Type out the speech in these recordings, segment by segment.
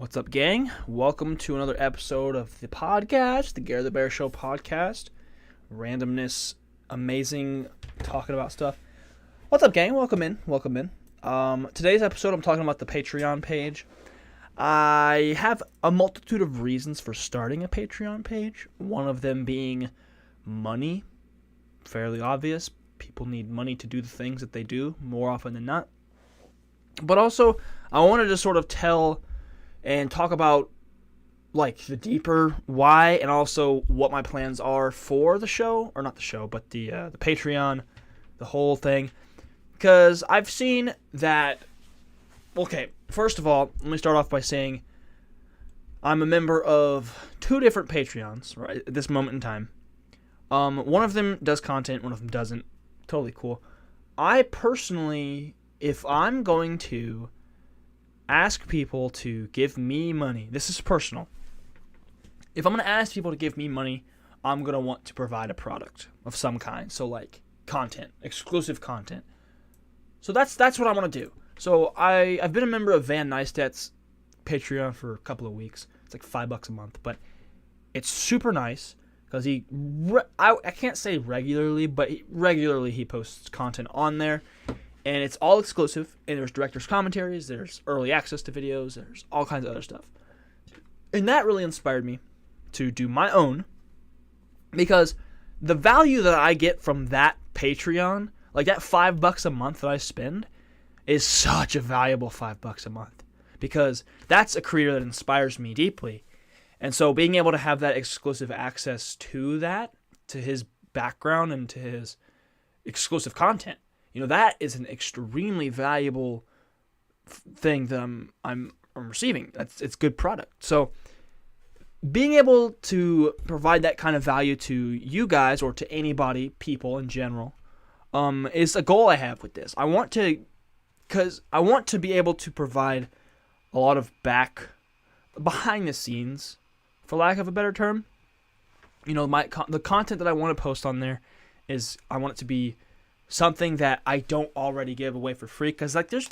What's up, gang? Welcome to another episode of the podcast, the GareTheBear Show Podcast. Randomness, amazing, talking about stuff. What's up, gang? Welcome in. Today's episode, I'm talking about the Patreon page. I have a multitude of reasons for starting a Patreon page. One of them being money. Fairly obvious. People need money to do the things that they do more often than not. But also, I wanted to sort of tell and talk about like the deeper why and also what my plans are for the show, or not the show, but the Patreon, the whole thing. Because I've seen that, okay, first of all, let me start off by saying I'm a member of two different Patreons right at this moment in time. One of them does content, one of them doesn't. Totally cool. I personally, if I'm going to ask people to give me money, this is personal. If I'm going to ask people to give me money, I'm going to want to provide a product of some kind. So like content, exclusive content. So that's what I want to do. So I've been a member of Van Neistat's Patreon for a couple of weeks. It's like $5 a month, but it's super nice because I can't say regularly, but regularly he posts content on there. And it's all exclusive, and there's director's commentaries, there's early access to videos, there's all kinds of other stuff. And that really inspired me to do my own, because the value that I get from that Patreon, like that $5 a month that I spend, is such a valuable $5 a month, because that's a creator that inspires me deeply. And so being able to have that exclusive access to that, to his background and to his exclusive content, that is an extremely valuable thing that I'm receiving. It's good product. So being able to provide that kind of value to you guys or to anybody, people in general, is a goal I have with this. I want to be able to provide a lot of behind the scenes, for lack of a better term. The content that I want to post on there is, I want it to be something that I don't already give away for free, because like there's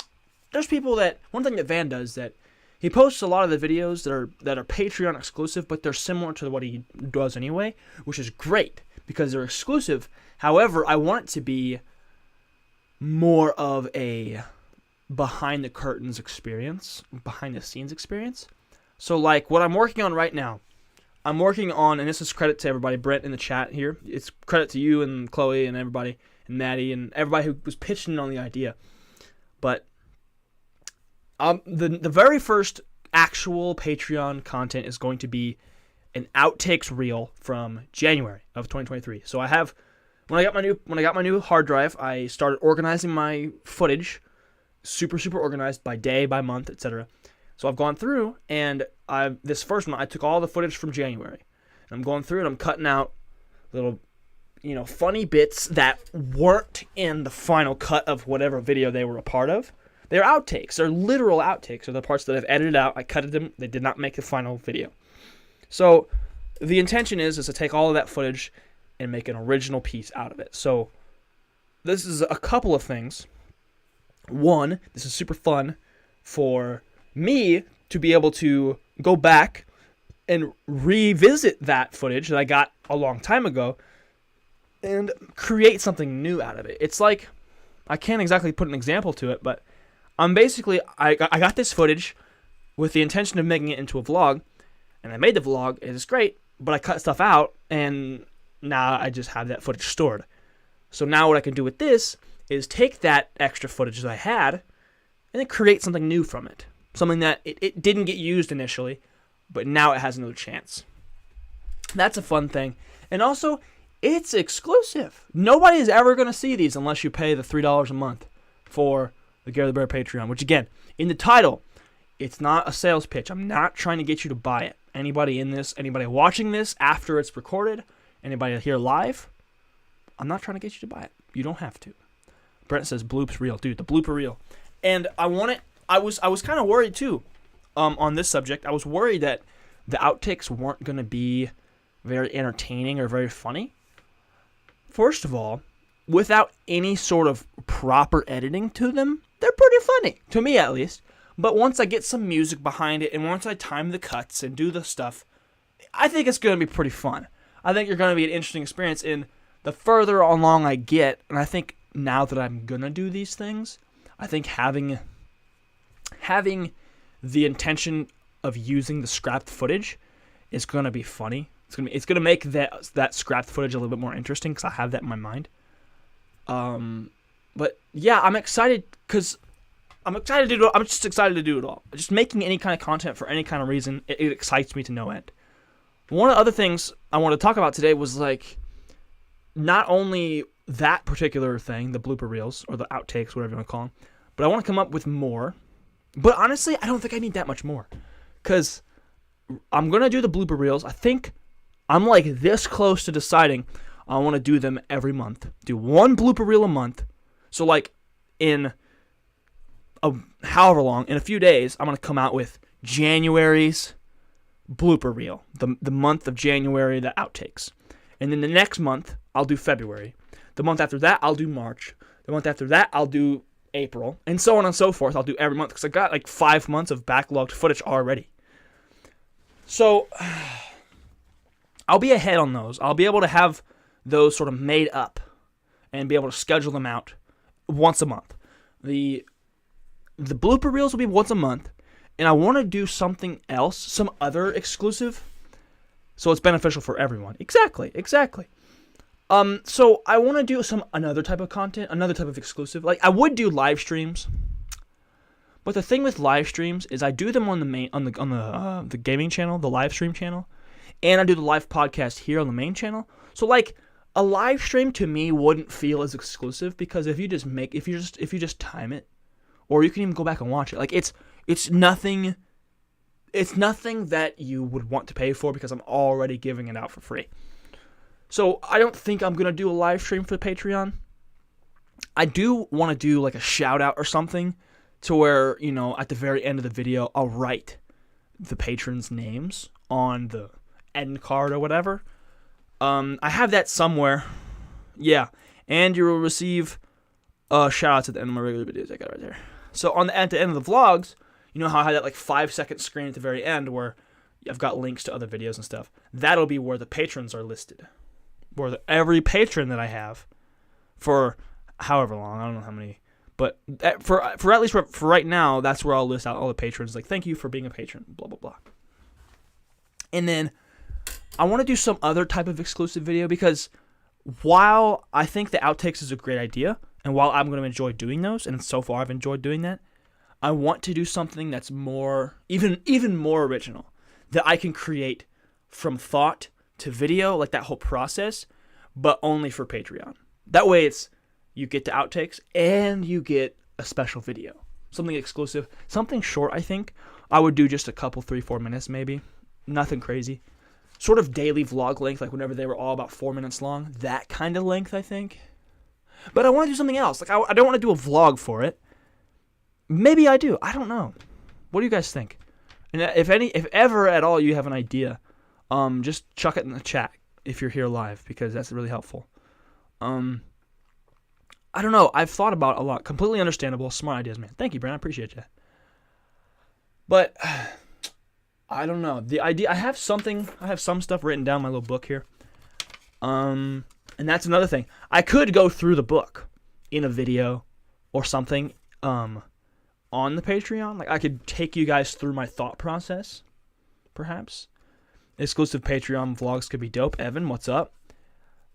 people that, one thing that Van does, that he posts a lot of the videos that are Patreon exclusive, but they're similar to what he does anyway, which is great because they're exclusive. However, I want it to be more of a behind the curtains experience, behind the scenes experience. So like what I'm working on right now, and this is credit to everybody, Brent in the chat here, it's credit to you and Chloe and everybody, and Maddie, and everybody who was pitching on the idea. But the very first actual Patreon content is going to be an outtakes reel from January of 2023. So I have, when I got my new hard drive, I started organizing my footage, super organized by day, by month, etc. So I've gone through, and this first one, I took all the footage from January. And I'm going through it, I'm cutting out little funny bits that weren't in the final cut of whatever video they were a part of. They're outtakes. They're literal outtakes. They're the parts that I've edited out. I cutted them. They did not make the final video. So the intention is to take all of that footage and make an original piece out of it. So this is a couple of things. One, this is super fun for me to be able to go back and revisit that footage that I got a long time ago and create something new out of it. It's like, I can't exactly put an example to it, but I'm basically, I got this footage with the intention of making it into a vlog, and I made the vlog, it's great, but I cut stuff out, and now I just have that footage stored. So now what I can do with this is take that extra footage that I had, and then create something new from it. Something that it didn't get used initially, but now it has another chance. That's a fun thing. And also, it's exclusive. Nobody is ever going to see these unless you pay the $3 a month for the GareTheBear Patreon, which again, in the title, it's not a sales pitch. I'm not trying to get you to buy it. Anybody watching this after it's recorded, anybody here live, I'm not trying to get you to buy it. You don't have to. Brent says bloops reel. Dude, the blooper reel. And I want it. I was kind of worried too on this subject. I was worried that the outtakes weren't going to be very entertaining or very funny. First of all, without any sort of proper editing to them, they're pretty funny, to me at least. But once I get some music behind it, and once I time the cuts and do the stuff, I think it's going to be pretty fun. I think you're going to be an interesting experience. And the further along I get, and I think now that I'm going to do these things, I think having the intention of using the scrapped footage is going to be funny. It's going to make that scrapped footage a little bit more interesting because I have that in my mind. But yeah, I'm excited because I'm excited to do it. I'm just excited to do it all. Just making any kind of content for any kind of reason, it excites me to no end. One of the other things I want to talk about today was like not only that particular thing, the blooper reels or the outtakes, whatever you want to call them, but I want to come up with more. But honestly, I don't think I need that much more because I'm going to do the blooper reels. I think I'm like this close to deciding I want to do them every month. Do one blooper reel a month. So like in however long, in a few days, I'm going to come out with January's blooper reel. The month of January, the outtakes. And then the next month, I'll do February. The month after that, I'll do March. The month after that, I'll do April. And so on and so forth. I'll do every month because I got like 5 months of backlogged footage already. So I'll be ahead on those. I'll be able to have those sort of made up and be able to schedule them out once a month. The blooper reels will be once a month, and I want to do something else, some other exclusive, so it's beneficial for everyone. Exactly. So I want to do another type of content, another type of exclusive. Like I would do live streams, but the thing with live streams is I do them on the gaming channel, the live stream channel, and I do the live podcast here on the main channel. So like a live stream to me wouldn't feel as exclusive because if you just time it, or you can even go back and watch it. Like it's nothing that you would want to pay for because I'm already giving it out for free. So I don't think I'm going to do a live stream for Patreon. I do want to do like a shout out or something to where, at the very end of the video, I'll write the patrons' names on the end card or whatever. I have that somewhere. Yeah. And you will receive shout outs at the end of my regular videos. I got it right there. So at the end of the vlogs, you know how I have that like 5-second screen at the very end where I've got links to other videos and stuff. That'll be where the patrons are listed. Where every patron that I have for however long, I don't know how many, but for at least for right now, that's where I'll list out all the patrons. Like, thank you for being a patron, blah, blah, blah. And then I want to do some other type of exclusive video because while I think the outtakes is a great idea, and while I'm going to enjoy doing those, and so far I've enjoyed doing that, I want to do something that's more, even more original, that I can create from thought to video, like that whole process, but only for Patreon. That way you get the outtakes and you get a special video. Something exclusive, something short, I think. I would do just a couple, 3-4 minutes maybe. Nothing crazy. Sort of daily vlog length, like whenever they were all about 4 minutes long. That kind of length, I think. But I want to do something else. Like I don't want to do a vlog for it. Maybe I do. I don't know. What do you guys think? And if ever at all you have an idea, just chuck it in the chat if you're here live because that's really helpful. I don't know. I've thought about it a lot. Completely understandable. Smart ideas, man. Thank you, Brent. I appreciate you. But I don't know. The idea. I have some stuff written down in my little book here. And that's another thing. I could go through the book in a video or something on the Patreon. Like I could take you guys through my thought process, perhaps. Exclusive Patreon vlogs could be dope. Evan, what's up?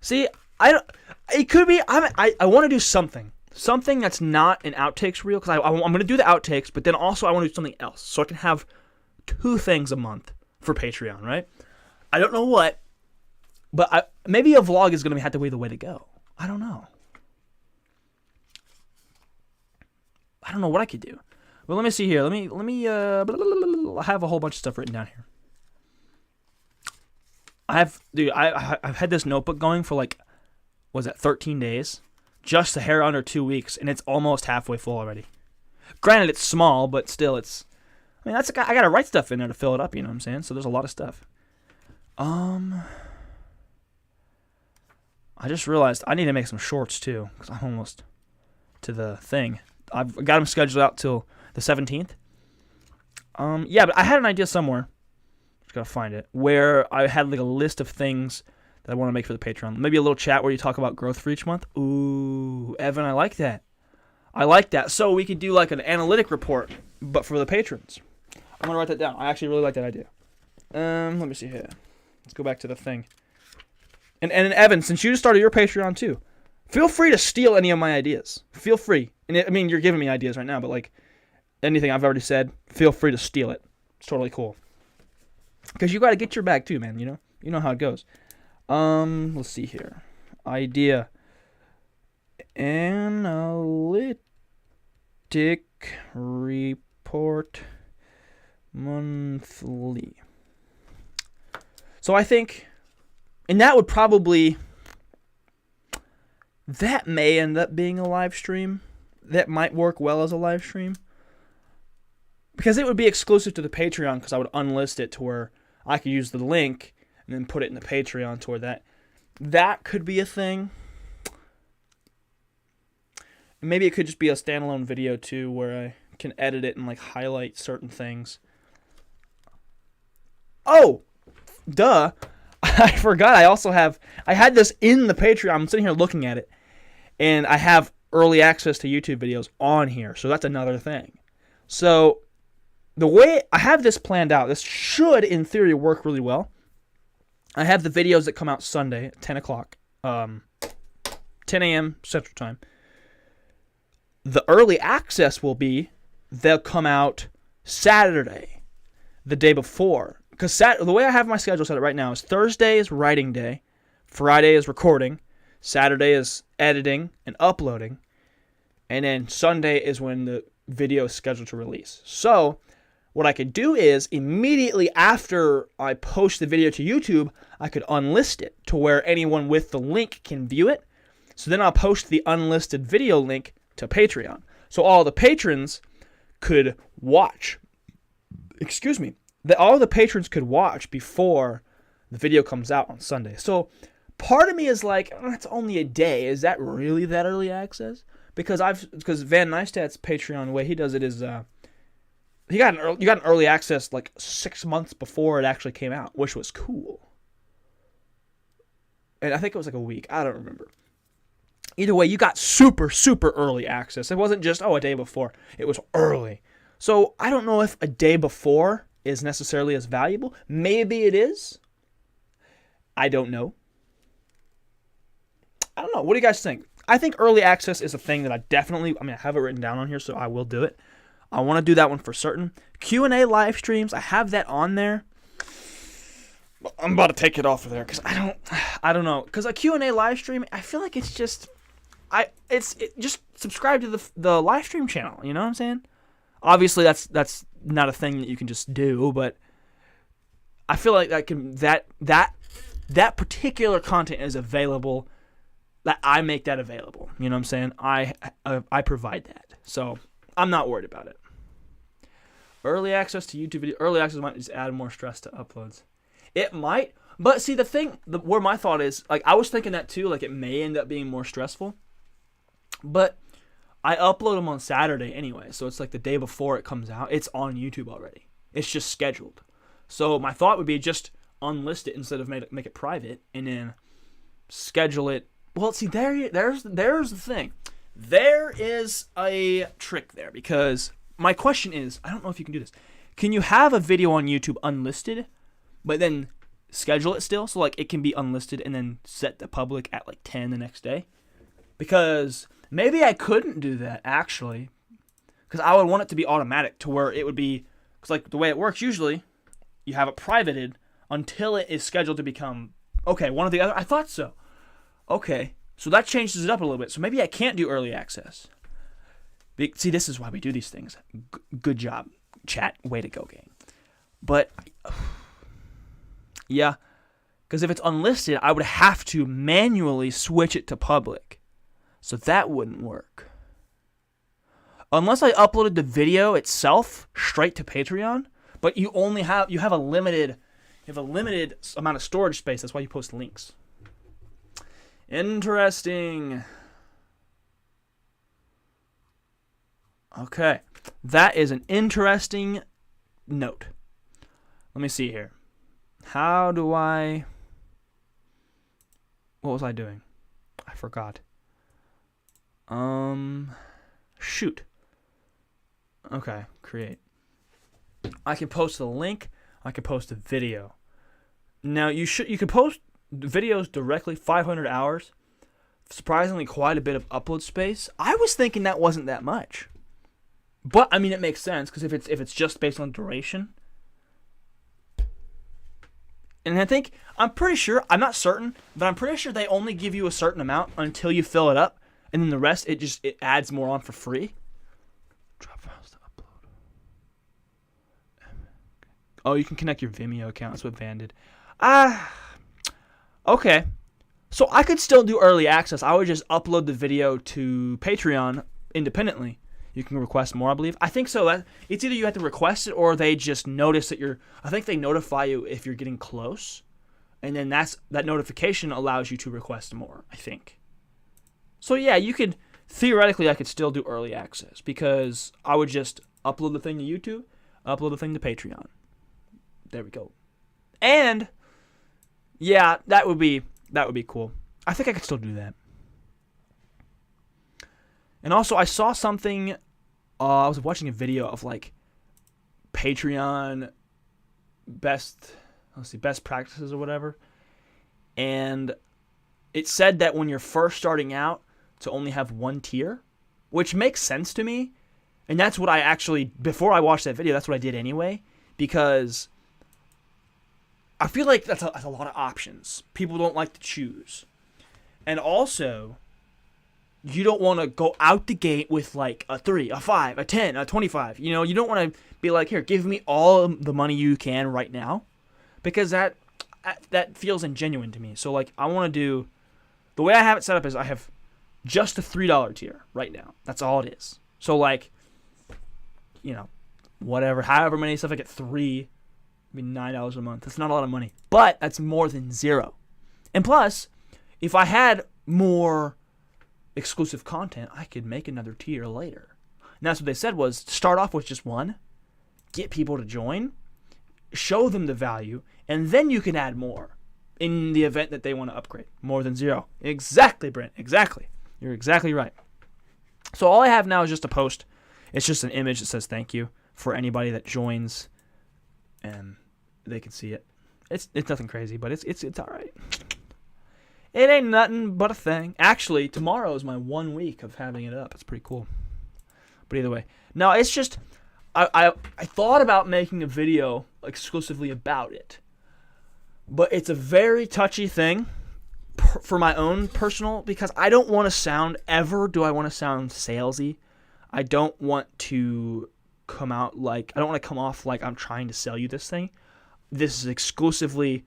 See, it could be. I want to do something that's not an outtakes reel because I'm going to do the outtakes, but then also I want to do something else so I can have 2 things a month for Patreon, right? I don't know what. But maybe a vlog is going to have to be the way to go. I don't know. I don't know what I could do. Well, let me see here. Let me. I have a whole bunch of stuff written down here. I've had this notebook going for like, 13 days? Just a hair under 2 weeks, and it's almost halfway full already. Granted, it's small, but still, I got to write stuff in there to fill it up. You know what I'm saying? So there's a lot of stuff. I just realized I need to make some shorts too because I'm almost to the thing. I've got them scheduled out till the 17th, Yeah, but I had an idea somewhere. Just gotta find it. Where I had like a list of things that I want to make for the Patreon. Maybe a little chat where you talk about growth for each month. Ooh, Evan, I like that. I like that. So we could do like an analytic report, but for the patrons. I'm gonna write that down. I actually really like that idea. Let me see here. Let's go back to the thing. And Evan, since you just started your Patreon too, feel free to steal any of my ideas. Feel free. And I mean, you're giving me ideas right now, but like anything I've already said, feel free to steal it. It's totally cool. Because you got to get your bag too, man. You know how it goes. Let's see here. Idea. Analytic report monthly. So I think, and that would probably, that may end up being a live stream. That might work well as a live stream. Because it would be exclusive to the Patreon, because I would unlist it to where I could use the link and then put it in the Patreon to where that could be a thing. And maybe it could just be a standalone video too, where I can edit it and like highlight certain things. Oh, duh. I forgot. I had this in the Patreon. I'm sitting here looking at it, and I have early access to YouTube videos on here. So that's another thing. So the way I have this planned out, this should, in theory, work really well. I have the videos that come out Sunday at 10 o'clock, 10 a.m. Central Time. The early access will be, they'll come out Saturday, the day before. Because the way I have my schedule set up right now is Thursday is writing day, Friday is recording, Saturday is editing and uploading, and then Sunday is when the video is scheduled to release. So what I could do is immediately after I post the video to YouTube, I could unlist it to where anyone with the link can view it. So then I'll post the unlisted video link to Patreon. So all the patrons could watch. Excuse me. All the patrons could watch before the video comes out on Sunday. So part of me is like, oh, it's only a day. Is that really that early access? Because Van Neistat's Patreon, the way he does it is you got an early access like 6 months before it actually came out, which was cool. And I think it was like a week. I don't remember. Either way, you got super, super early access. It wasn't just, a day before. It was early. So I don't know if a day before is necessarily as valuable. Maybe it is. I don't know. I don't know. What do you guys think? I think early access is a thing that I have it written down on here, so I will do it. I want to do that one for certain. Q&A live streams, I have that on there. I'm about to take it off of there because I don't know. Because a Q&A live stream, I feel like it's just, just subscribe to the live stream channel. You know what I'm saying? Obviously, that's not a thing that you can just do, but I feel like that particular content is available. That I make that available. You know what I'm saying? I provide that, so I'm not worried about it. Early access to YouTube video. Early access might just add more stress to uploads. It might, but see where my thought is, like I was thinking that too. Like it may end up being more stressful, but I upload them on Saturday anyway, so it's like the day before it comes out. It's on YouTube already. It's just scheduled. So my thought would be just unlist it instead of make it private, and then schedule it. Well, see, there's the thing. There is a trick there, because my question is, I don't know if you can do this. Can you have a video on YouTube unlisted, but then schedule it still? So like it can be unlisted and then set the public at like 10 the next day? Because maybe I couldn't do that, actually. Because I would want it to be automatic to where it would be, because like the way it works usually, you have it privated until it is scheduled to become, okay, one or the other. I thought so. Okay, so that changes it up a little bit. So maybe I can't do early access. See, this is why we do these things. Good job, chat. Way to go, gang. But, yeah, because if it's unlisted, I would have to manually switch it to public. So that wouldn't work. Unless I uploaded the video itself straight to Patreon, but you have a limited amount of storage space. That's why you post links. Interesting. Okay. That is an interesting note. Let me see here. How do I... What was I doing? I forgot. Shoot. Okay, create. I can post a link. I can post a video. Now, you could post videos directly, 500 hours. Surprisingly, quite a bit of upload space. I was thinking that wasn't that much. But, I mean, it makes sense, because if it's just based on duration. And I'm pretty sure, I'm not certain, but I'm pretty sure they only give you a certain amount until you fill it up. And then the rest, it adds more on for free. Drop files to upload. Oh, you can connect your Vimeo account. That's what Van did. Okay. So I could still do early access. I would just upload the video to Patreon independently. You can request more, I believe. I think so. It's either you have to request it or they just notice that I think they notify you if you're getting close. And then that notification allows you to request more, I think. So yeah, theoretically I could still do early access because I would just upload the thing to YouTube, upload the thing to Patreon. There we go. And yeah, that would be cool. I think I could still do that. And also, I saw something. I was watching a video of like Patreon best practices or whatever, and it said that when you're first starting out, to only have one tier, which makes sense to me. And that's what before I watched that video, that's what I did anyway, because I feel like that's a lot of options. People don't like to choose. And also, you don't want to go out the gate with like a 3, a 5, a 10, a 25. You know, you don't want to be like, here, give me all the money you can right now, because that feels ingenuine to me. So like, I want to do, the way I have it set up is I have just a $3 tier right now. That's all it is. So like, you know, however many stuff I get, 3, I mean $9 a month. That's not a lot of money, but that's more than 0. And plus, if I had more exclusive content, I could make another tier later. And that's what they said was start off with just one, get people to join, show them the value, and then you can add more in the event that they want to upgrade. More than 0. Exactly, Brent. Exactly. You're exactly right. So all I have now is just a post. It's just an image that says thank you for anybody that joins, and they can see it. It's nothing crazy, but it's all right. It ain't nothing but a thing. Actually, tomorrow is my 1 week of having it up. It's pretty cool. But either way, no, it's just I thought about making a video exclusively about it, but it's a very touchy thing for my own personal, because I don't want to sound salesy. I don't want to come off like I'm trying to sell you this thing. This is exclusively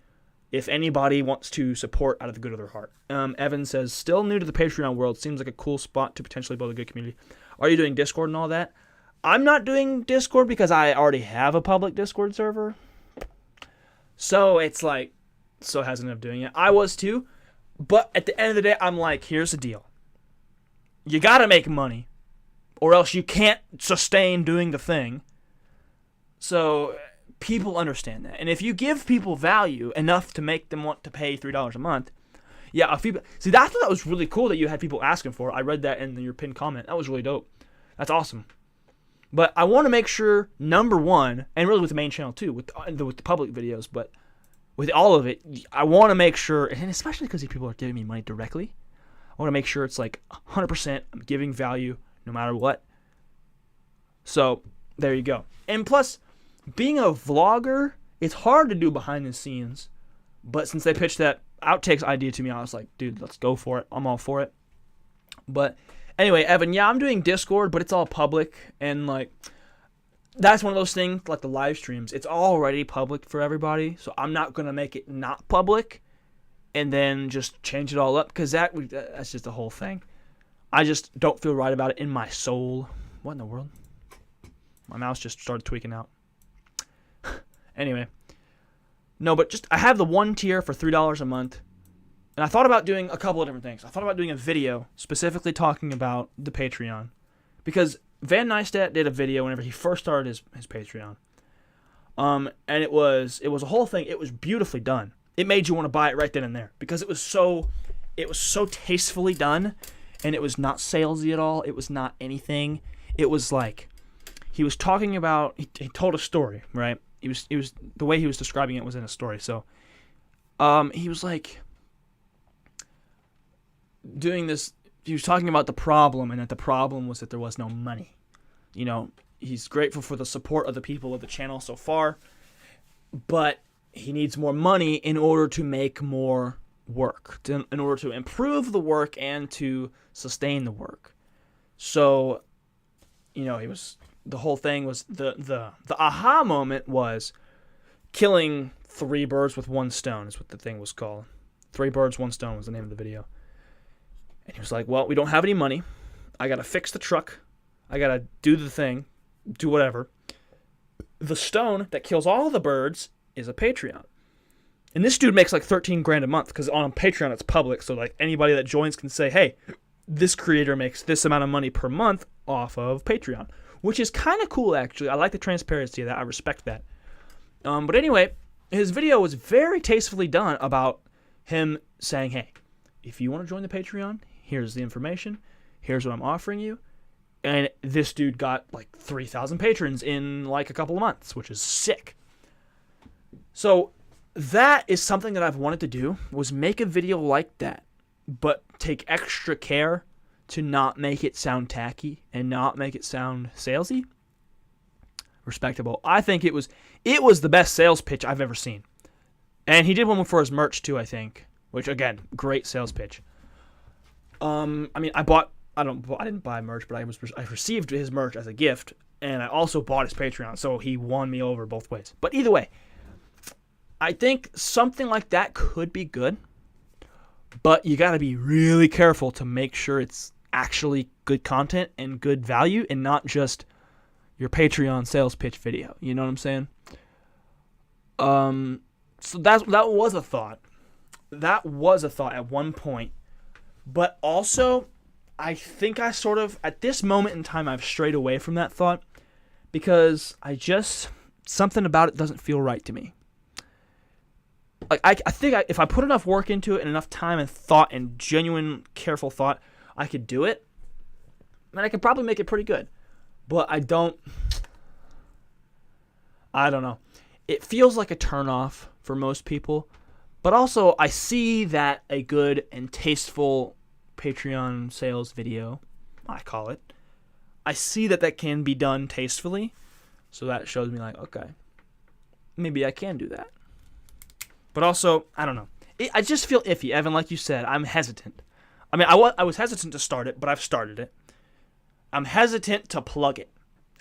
if anybody wants to support out of the good of their heart. Evan says, still new to the Patreon world. Seems like a cool spot to potentially build a good community. Are you doing Discord and all that? I'm not doing Discord because I already have a public Discord server. So it's like, so hesitant of doing it. I was too. But at the end of the day, I'm like, here's the deal. You got to make money, or else you can't sustain doing the thing. So people understand that. And if you give people value enough to make them want to pay $3 a month, yeah, see, I thought that was really cool that you had people asking for it. I read that in your pinned comment. That was really dope. That's awesome. But I want to make sure, number one, and really with the main channel too, with the public videos, but with all of it, I want to make sure, and especially because these people are giving me money directly, I want to make sure it's like 100% I'm giving value no matter what. So there you go. And plus, being a vlogger, it's hard to do behind the scenes. But since they pitched that outtakes idea to me, I was like, dude, let's go for it. I'm all for it. But anyway, Evan, yeah, I'm doing Discord, but it's all public. And like, that's one of those things, like the live streams. It's already public for everybody. So I'm not going to make it not public and then just change it all up, because that's just the whole thing. I just don't feel right about it in my soul. What in the world? My mouse just started tweaking out. Anyway. No, but just I have the one tier for $3 a month. And I thought about doing a couple of different things. I thought about doing a video specifically talking about the Patreon. Because Van Neistat did a video whenever he first started his Patreon And it was a whole thing. It was beautifully done. It made you want to buy it right then and there because it was so tastefully done, and it was not salesy at all. It was not anything. It was like he was talking about. He told a story, right? He was the way he was describing it was in a story. So, he was like doing this. He was talking about the problem, and that the problem was that there was no money. You know, he's grateful for the support of the people of the channel so far, but he needs more money in order to make more work, in order to improve the work and to sustain the work. So, you know, the whole thing was the aha moment was killing 3 birds with 1 stone is what the thing was called. 3 birds, 1 stone was the name of the video. And he was like, well, we don't have any money. I got to fix the truck. I got to do the thing, do whatever. The stone that kills all the birds is a Patreon. And this dude makes like 13 grand a month because on Patreon it's public. So like anybody that joins can say, hey, this creator makes this amount of money per month off of Patreon, which is kind of cool, actually. I like the transparency of that. I respect that. But anyway, his video was very tastefully done about him saying, hey, if you want to join the Patreon, here's the information. Here's what I'm offering you. And this dude got like 3,000 patrons in like a couple of months, which is sick. So that is something that I've wanted to do, was make a video like that, but take extra care to not make it sound tacky and not make it sound salesy. Respectable. I think it was the best sales pitch I've ever seen. And he did one for his merch too, I think, which again, great sales pitch. I mean, I didn't buy merch, but I received his merch as a gift, and I also bought his Patreon, so he won me over both ways. But either way, I think something like that could be good, but you got to be really careful to make sure it's actually good content and good value and not just your Patreon sales pitch video. You know what I'm saying? So that was a thought. That was a thought at one point. But also, I think I sort of, at this moment in time, I've strayed away from that thought because something about it doesn't feel right to me. Like, I think if I put enough work into it and enough time and thought and genuine, careful thought, I could do it. And I could probably make it pretty good. But I don't know. It feels like a turnoff for most people. But also, I see that a good and tasteful Patreon sales video, I call it, I see that can be done tastefully. So that shows me like, okay, maybe I can do that. But also, I don't know. I just feel iffy, Evan, like you said. I'm hesitant. I mean, I was hesitant to start it, but I've started it. I'm hesitant to plug it.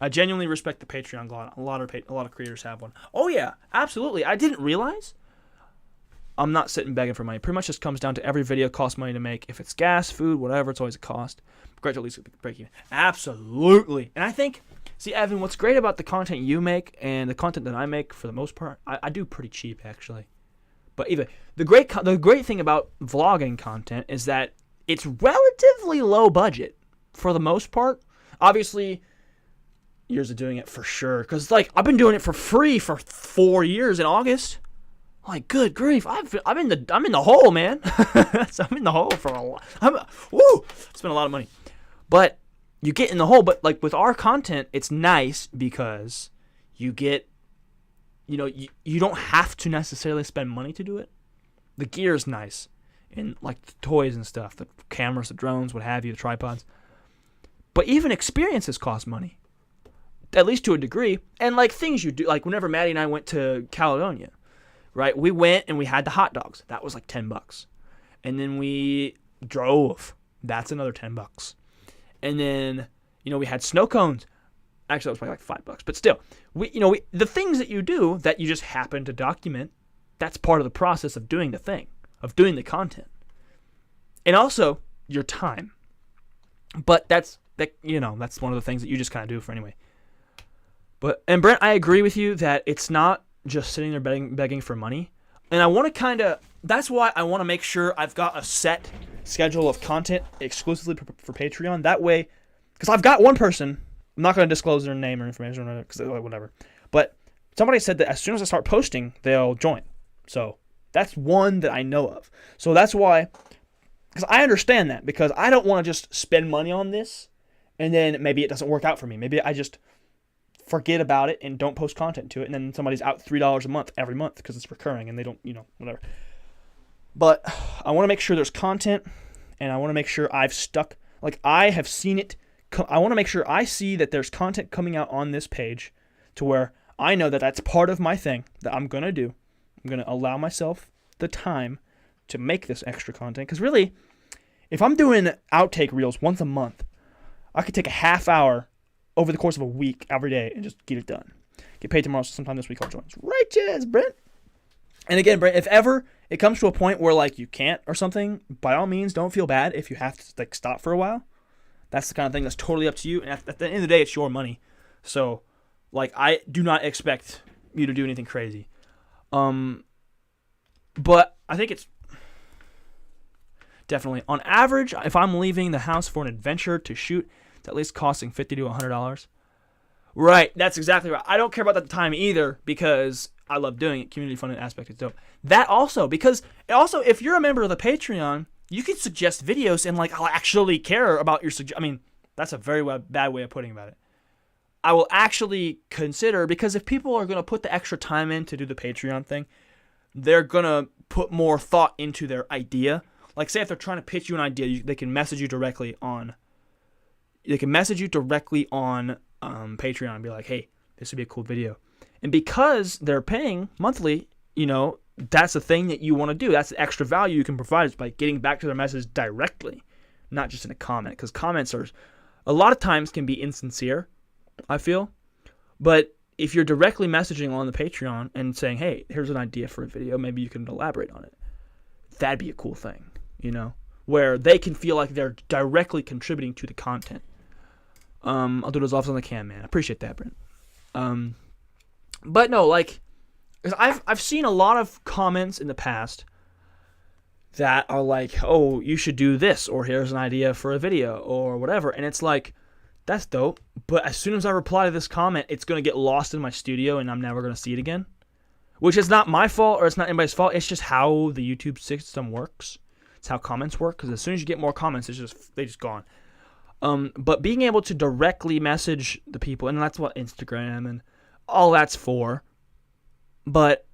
I genuinely respect the Patreon. A lot of creators have one. Oh, yeah, absolutely. I didn't realize. I'm not sitting begging for money. Pretty much just comes down to every video costs money to make. If it's gas, food, whatever, it's always a cost. Great to at least break even. Absolutely. And I think, see, Evan, what's great about the content you make and the content that I make, for the most part, I do pretty cheap, actually. But either the great thing about vlogging content is that it's relatively low budget for the most part. Obviously, years of doing it for sure, because like I've been doing it for free for 4 years in August. Like, good grief, I'm in the hole, man. I'm in the hole for a lot. Spent a lot of money, but you get in the hole. But like with our content, it's nice because you get. You know, you don't have to necessarily spend money to do it. The gear is nice. And, like, the toys and stuff. The cameras, the drones, what have you, the tripods. But even experiences cost money. At least to a degree. And, like, things you do. Like, whenever Maddie and I went to Caledonia, right? We went and we had the hot dogs. That was, like, $10. And then we drove. That's another $10. And then, you know, we had snow cones. Actually, that was probably like $5, but still, the things that you do that you just happen to document, that's part of the process of doing the thing, of doing the content, and also your time. But that's one of the things that you just kind of do for anyway. And Brent, I agree with you that it's not just sitting there begging for money, and I want to that's why I want to make sure I've got a set schedule of content exclusively for Patreon. That way, because I've got one person. I'm not going to disclose their name or information or because whatever. But somebody said that as soon as I start posting, they'll join. So that's one that I know of. So that's why, because I understand that, because I don't want to just spend money on this and then maybe it doesn't work out for me. Maybe I just forget about it and don't post content to it, and then somebody's out $3 a month every month because it's recurring and they don't, whatever. But I want to make sure there's content, and I want to make sure I've stuck, like I have seen it. I want to make sure I see that there's content coming out on this page to where I know that that's part of my thing that I'm going to do. I'm going to allow myself the time to make this extra content. Because really, if I'm doing outtake reels once a month, I could take a half hour over the course of a week every day and just get it done. Get paid tomorrow, so sometime this week I'll join. Righteous, Brent. And again, Brent, if ever it comes to a point where like you can't or something, by all means, don't feel bad if you have to like stop for a while. That's the kind of thing that's totally up to you. And at the end of the day, it's your money. So, like, I do not expect you to do anything crazy. But I think it's definitely, on average, if I'm leaving the house for an adventure to shoot, it's at least costing $50 to $100. Right, that's exactly right. I don't care about that time either because I love doing it. Community funded aspect is dope. That also, because also, if you're a member of the Patreon, you can suggest videos and like I'll actually care about your I mean, that's a very bad way of putting about it. I will actually consider, because if people are going to put the extra time in to do the Patreon thing, they're going to put more thought into their idea. Like say if they're trying to pitch you an idea, they can message you directly on Patreon and be like, hey, this would be a cool video. And because they're paying monthly, that's the thing that you want to do. That's the extra value you can provide, is by getting back to their message directly, not just in a comment. Because comments are, a lot of times, can be insincere, I feel. But if you're directly messaging on the Patreon and saying, hey, here's an idea for a video, maybe you can elaborate on it. That'd be a cool thing, where they can feel like they're directly contributing to the content. I'll do it as often as I can, man. I appreciate that, Brent. But no, like, I've seen a lot of comments in the past that are like, oh, you should do this, or here's an idea for a video, or whatever. And it's like, that's dope. But as soon as I reply to this comment, it's going to get lost in my studio and I'm never going to see it again. Which is not my fault, or it's not anybody's fault. It's just how the YouTube system works. It's how comments work. Because as soon as you get more comments, they just gone. But being able to directly message the people, and that's what Instagram and all that's for. But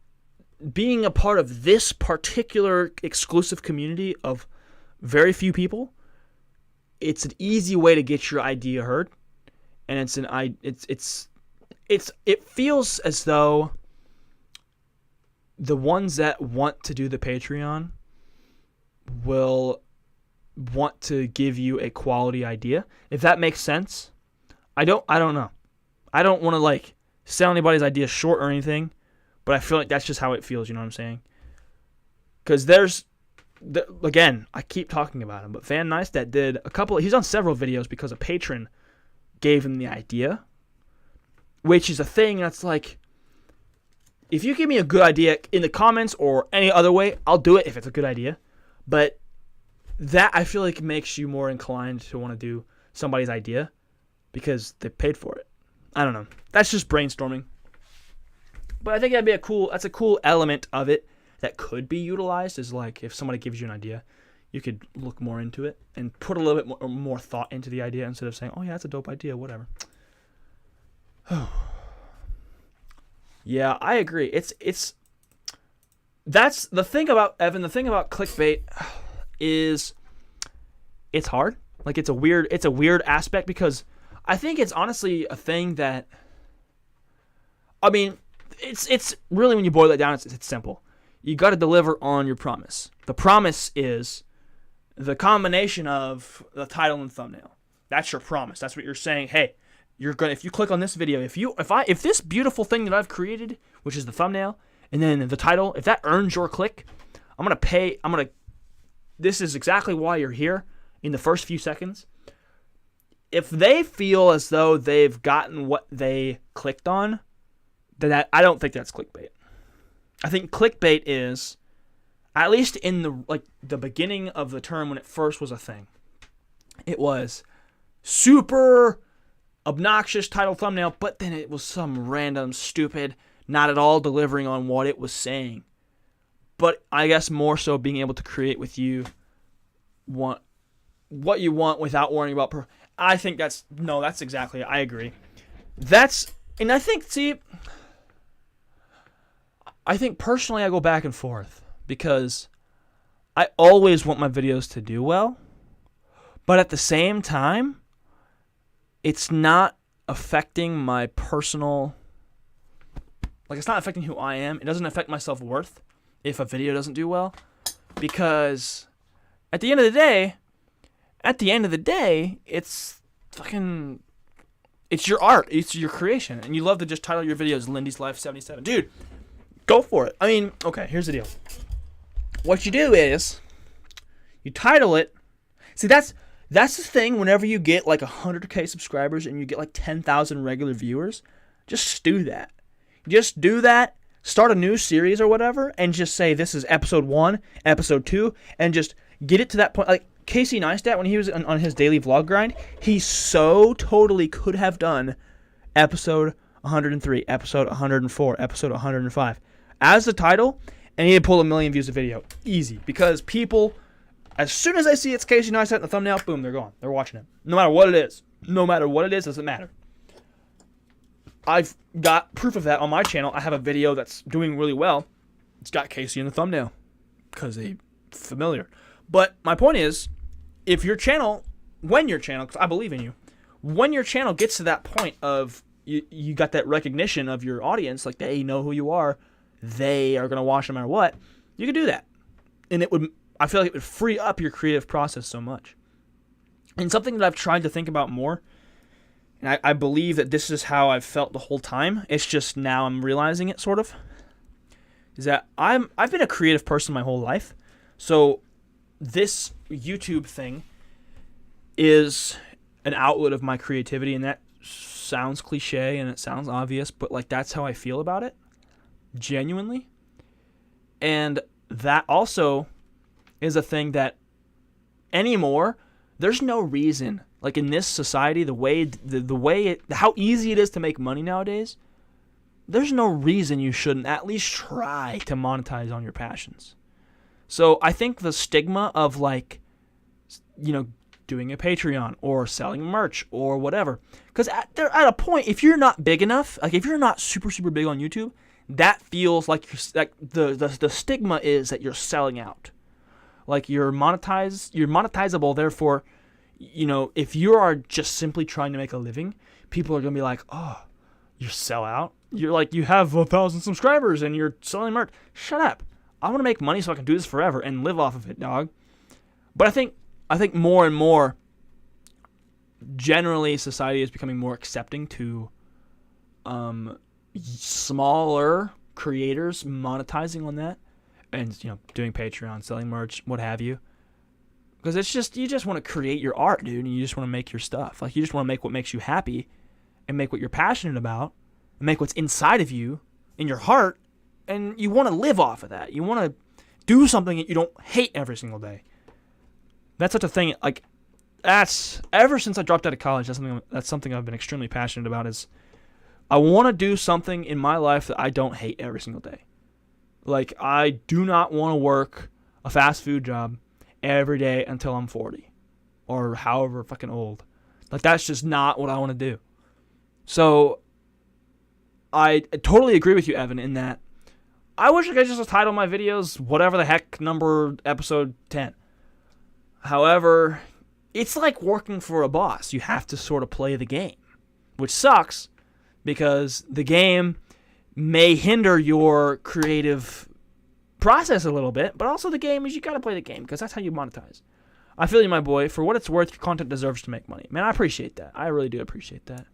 being a part of this particular exclusive community of very few people, it's an easy way to get your idea heard, and it feels as though the ones that want to do the Patreon will want to give you a quality idea, if that makes sense. I don't know. I don't want to like sell anybody's idea short or anything, but I feel like that's just how it feels, you know what I'm saying? Because again, I keep talking about him, but Van Neistat did he's on several videos because a patron gave him the idea, which is a thing that's like, if you give me a good idea in the comments or any other way, I'll do it if it's a good idea. But that, I feel like, makes you more inclined to want to do somebody's idea because they paid for it. I don't know. That's just brainstorming. But I think that's a cool element of it that could be utilized, is like if somebody gives you an idea, you could look more into it and put a little bit more thought into the idea instead of saying, oh yeah, that's a dope idea, whatever. Yeah, I agree. That's the thing about Evan, the thing about clickbait is it's hard. Like it's a weird aspect, because I think it's honestly a thing that, I mean, it's really, when you boil it down, it's simple. You got to deliver on your promise. The promise is the combination of the title and thumbnail. That's your promise. That's what you're saying. Hey, if you click on this video, if this beautiful thing that I've created, which is the thumbnail, and then the title, if that earns your click, this is exactly why you're here in the first few seconds. If they feel as though they've gotten what they clicked on, then I don't think that's clickbait. I think clickbait is, at least in the beginning of the term when it first was a thing, it was super obnoxious title thumbnail, but then it was some random stupid not at all delivering on what it was saying. But I guess more so being able to create with you what you want without worrying about. I think that's exactly it. I agree. And I think personally I go back and forth because I always want my videos to do well, but at the same time, it's not affecting my personal, it's not affecting who I am. It doesn't affect my self-worth if a video doesn't do well, because at the end of the day, it's your art. It's your creation. And you love to just title your videos Lindy's Life 77. Dude, go for it. I mean, okay, here's the deal. What you do is you title it. See, that's the thing. Whenever you get 100K subscribers and you get 10,000 regular viewers, just do that. Just do that. Start a new series or whatever and just say this is episode 1, episode 2, and just get it to that point. Casey Neistat, when he was on his daily vlog grind, he so totally could have done episode 103, episode 104, episode 105 as the title, and he'd pull 1 million views a video. Easy. Because people, as soon as they see it's Casey Neistat in the thumbnail, boom, they're gone. They're watching it. No matter what it is. No matter what it is, doesn't matter. I've got proof of that on my channel. I have a video that's doing really well. It's got Casey in the thumbnail because they're familiar. But my point is, if your channel, because I believe in you, when your channel gets to that point of you got that recognition of your audience, they know who you are, they are going to watch no matter what, you can do that. And I feel like it would free up your creative process so much. And something that I've tried to think about more, and I believe that this is how I've felt the whole time, it's just now I'm realizing it sort of, is that I've been a creative person my whole life. So this YouTube thing is an outlet of my creativity, and that sounds cliche and it sounds obvious, but that's how I feel about it, genuinely. And that also is a thing that anymore, there's no reason, in this society, how easy it is to make money nowadays, there's no reason you shouldn't at least try to monetize on your passions. So I think the stigma of doing a Patreon or selling merch or whatever, because at a point, if you're not big enough, if you're not super, super big on YouTube, that feels like the stigma is that you're selling out. You're monetizable, therefore, if you are just simply trying to make a living, people are going to be like, oh, you sell out? You're you have 1,000 subscribers and you're selling merch. Shut up. I want to make money so I can do this forever and live off of it, dog. But I think more and more, generally, society is becoming more accepting to smaller creators monetizing on that, and doing Patreon, selling merch, what have you. Because it's just, you just want to create your art, dude, and you just want to make your stuff. You just want to make what makes you happy, and make what you're passionate about, and make what's inside of you, in your heart, and you want to live off of that. You want to do something that you don't hate every single day. That's such a thing. That's ever since I dropped out of college. That's something I've been extremely passionate about. Is I want to do something in my life that I don't hate every single day. I do not want to work a fast food job every day until I'm 40, or however fucking old. That's just not what I want to do. So I totally agree with you, Evan, in that I wish I could just title my videos whatever the heck number, episode 10. However, it's like working for a boss. You have to sort of play the game, which sucks because the game may hinder your creative process a little bit, but also the game is you got to play the game because that's how you monetize. I feel you, my boy. For what it's worth, your content deserves to make money. Man, I appreciate that. I really do appreciate that.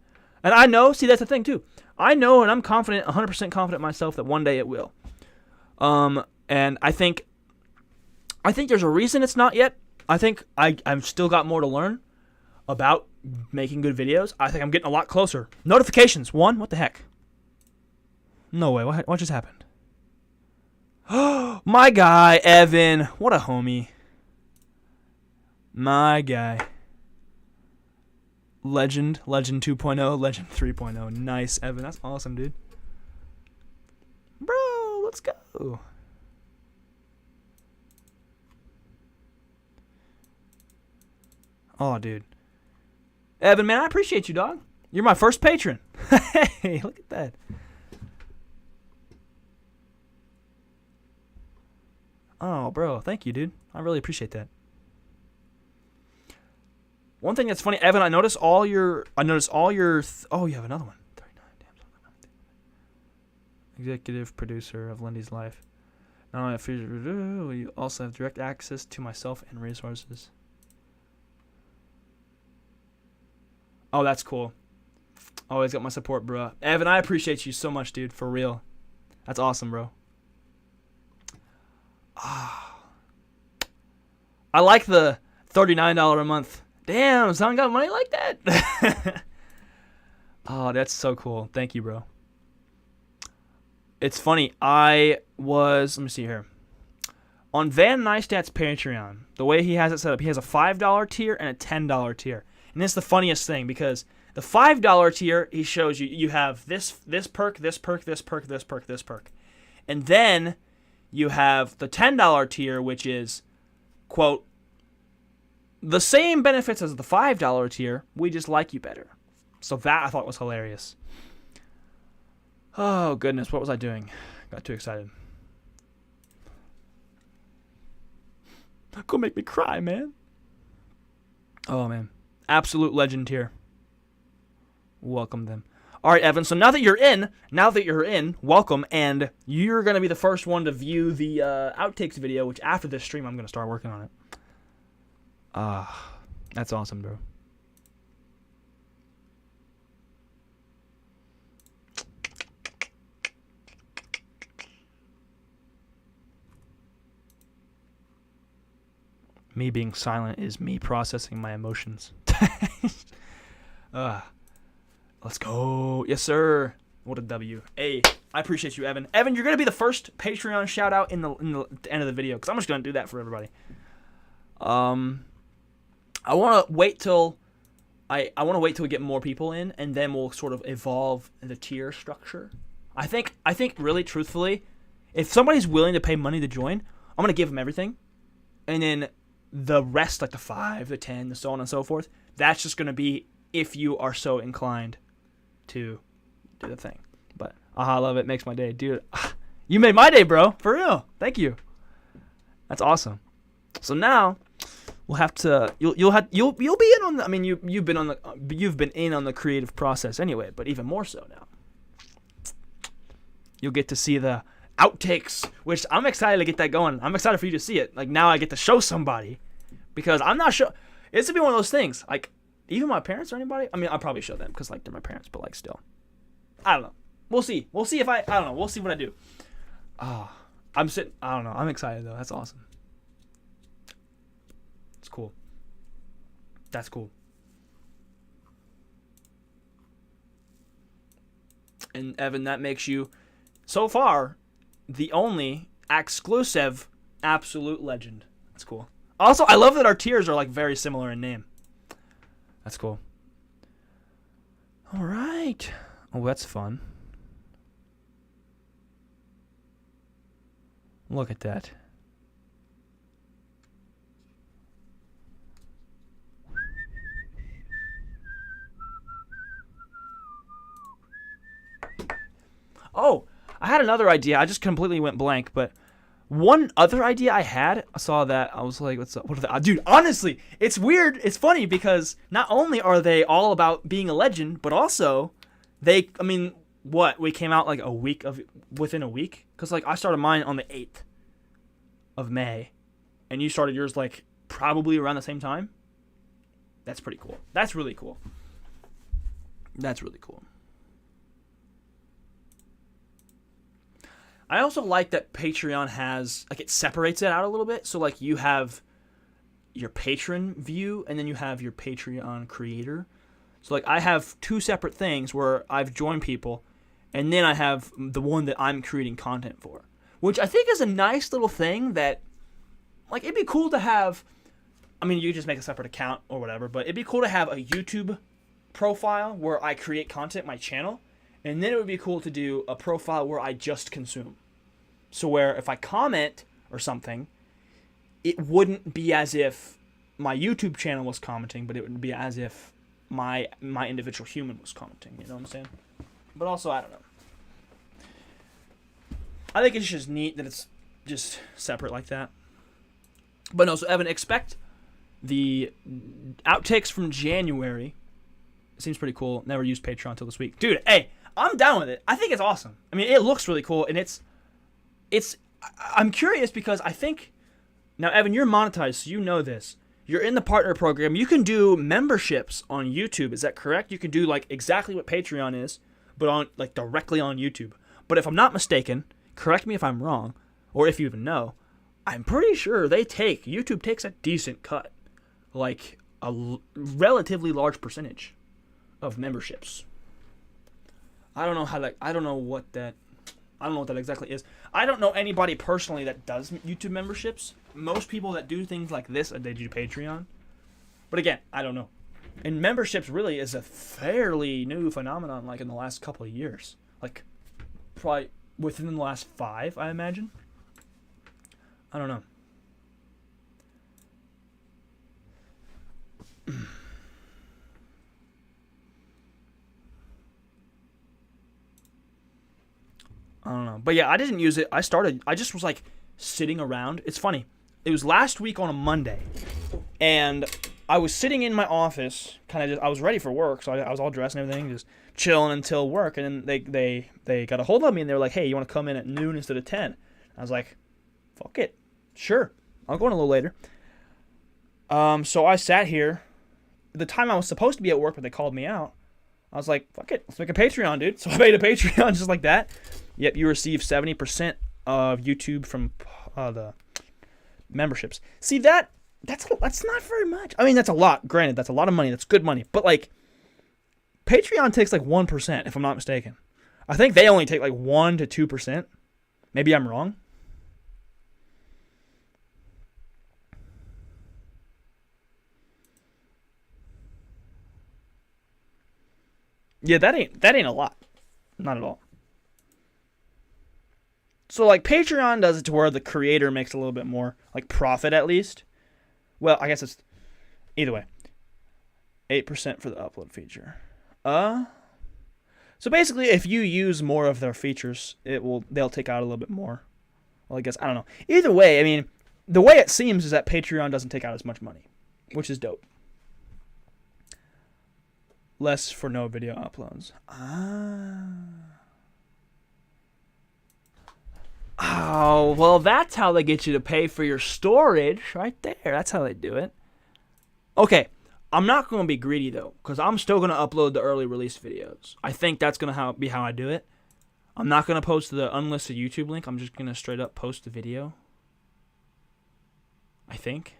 And I know, see, that's the thing too. I know, and I'm confident, 100% confident myself that one day it will. And I think there's a reason it's not yet. I think I've still got more to learn about making good videos. I think I'm getting a lot closer. Notifications. 1, what the heck? No way. What just happened? Oh, my guy, Evan. What a homie. My guy. Legend 2.0, Legend 3.0. Nice, Evan. That's awesome, dude. Let's go. Oh, dude. Evan, man, I appreciate you, dog. You're my first patron. Hey, look at that. Oh, bro, thank you, dude. I really appreciate that. One thing that's funny, Evan, I noticed all your. Oh, you have another one. 39. Damn. Executive producer of Lindy's life. Not only you also have direct access to myself and resources. Oh, that's cool. Always got my support, bro. Evan, I appreciate you so much, dude. For real. That's awesome, bro. I like the $39 a month. Damn, someone got money like that? Oh, that's so cool. Thank you, bro. It's funny. Let me see here. On Van Neistat's Patreon, the way he has it set up, he has a $5 tier and a $10 tier. And it's the funniest thing because the $5 tier, he shows you have this perk, this perk, this perk, this perk, this perk. And then you have the $10 tier, which is, quote, the same benefits as the $5 tier, we just like you better. So that I thought was hilarious. Oh, goodness, what was I doing? Got too excited. Go make me cry, man. Oh, man. Absolute legend tier. Welcome them. All right, Evan, so now that you're in, welcome, and you're going to be the first one to view the outtakes video, which after this stream, I'm going to start working on it. That's awesome, bro. Me being silent is me processing my emotions. Let's go. Yes, sir. What a W. Hey, I appreciate you, Evan. Evan, you're going to be the first Patreon shout-out in the end of the video, because I'm just going to do that for everybody. I want to wait till we get more people in, and then we'll sort of evolve the tier structure. I think really, truthfully, if somebody's willing to pay money to join, I'm going to give them everything, and then the rest, like the 5, the 10, the so on and so forth, that's just going to be if you are so inclined to do the thing. But I love it. Makes my day, dude. You made my day, bro. For real. Thank you. That's awesome. So now we'll have to. You'll be in on the. I mean, you've been in on the creative process anyway, but even more so now. You'll get to see the outtakes, which I'm excited to get that going. I'm excited for you to see it. Like, now I get to show somebody, because I'm not sure. It's to be one of those things. Like, even my parents or anybody. I mean, I'll probably show them because, like, they're my parents, but, like, still. I don't know. We'll see. We'll see if I don't know. We'll see what I do. I don't know. I'm excited, though. That's awesome. It's cool. That's cool. And, Evan, that makes you, so far, the only exclusive absolute legend. That's cool. Also, I love that our tiers are, like, very similar in name. That's cool. All right. Oh, that's fun. Look at that. Oh, I had another idea. I just completely went blank, but one other idea I had, I saw that, I was like, what's up? What are they? Dude, honestly, it's weird. It's funny because not only are they all about being a legend, but also we came out like within a week? Because, like, I started mine on the 8th of May, and you started yours, like, probably around the same time. That's pretty cool. That's really cool. That's really cool. I also like that Patreon has, like, it separates it out a little bit. So, like, you have your patron view, and then you have your Patreon creator. So, like, I have 2 separate things where I've joined people, and then I have the one that I'm creating content for, which I think is a nice little thing that, like, it'd be cool to have. I mean, you just make a separate account or whatever, but it'd be cool to have a YouTube profile where I create content, my channel, and then it would be cool to do a profile where I just consume. So where if I comment or something, it wouldn't be as if my YouTube channel was commenting, but it would be as if my individual human was commenting. You know what I'm saying? But also, I don't know. I think it's just neat that it's just separate like that. But no, so Evan, expect the outtakes from January. Seems pretty cool. Never used Patreon until this week. Dude, hey, I'm down with it. I think it's awesome. I mean, it looks really cool, and I'm curious because I think, now Evan, you're monetized, so you know this. You're in the partner program. You can do memberships on YouTube. Is that correct? You can do like exactly what Patreon is, but on like directly on YouTube. But if I'm not mistaken, correct me if I'm wrong, or if you even know, I'm pretty sure YouTube takes a decent cut, like a relatively large percentage of memberships. I don't know what that exactly is. I don't know anybody personally that does YouTube memberships. Most people that do things like this, they do Patreon. But again, I don't know. And memberships really is a fairly new phenomenon, like in the last couple of years. Like, probably within the last 5, I imagine. I don't know. I don't know. But yeah, I didn't use it. I just was like sitting around. It's funny. It was last week on a Monday. And I was sitting in my office, I was ready for work, so I was all dressed and everything, just chilling until work. And then they got a hold of me and they were like, hey, you want to come in at noon instead of 10? I was like, fuck it. Sure. I'll go in a little later. So I sat here. The time I was supposed to be at work, but they called me out. I was like, fuck it. Let's make a Patreon, dude. So I made a Patreon just like that. Yep, you receive 70% of YouTube from the memberships. See, that's not very much. I mean, that's a lot. Granted, that's a lot of money. That's good money. But, like, Patreon takes, like, 1%, if I'm not mistaken. I think they only take, like, 1 to 2%. Maybe I'm wrong. Yeah, that ain't a lot. Not at all. So, like, Patreon does it to where the creator makes a little bit more, like, profit at least. Well, I guess it's either way. 8% for the upload feature. So basically, if you use more of their features, they'll take out a little bit more. Well, I guess, I don't know. Either way, I mean, the way it seems is that Patreon doesn't take out as much money, which is dope. Less for no video uploads. Oh, well, that's how they get you to pay for your storage right there. That's how they do it. Okay, I'm not going to be greedy, though, because I'm still going to upload the early release videos. I think that's going to be how I do it. I'm not going to post the unlisted YouTube link. I'm just going to straight up post the video. I think.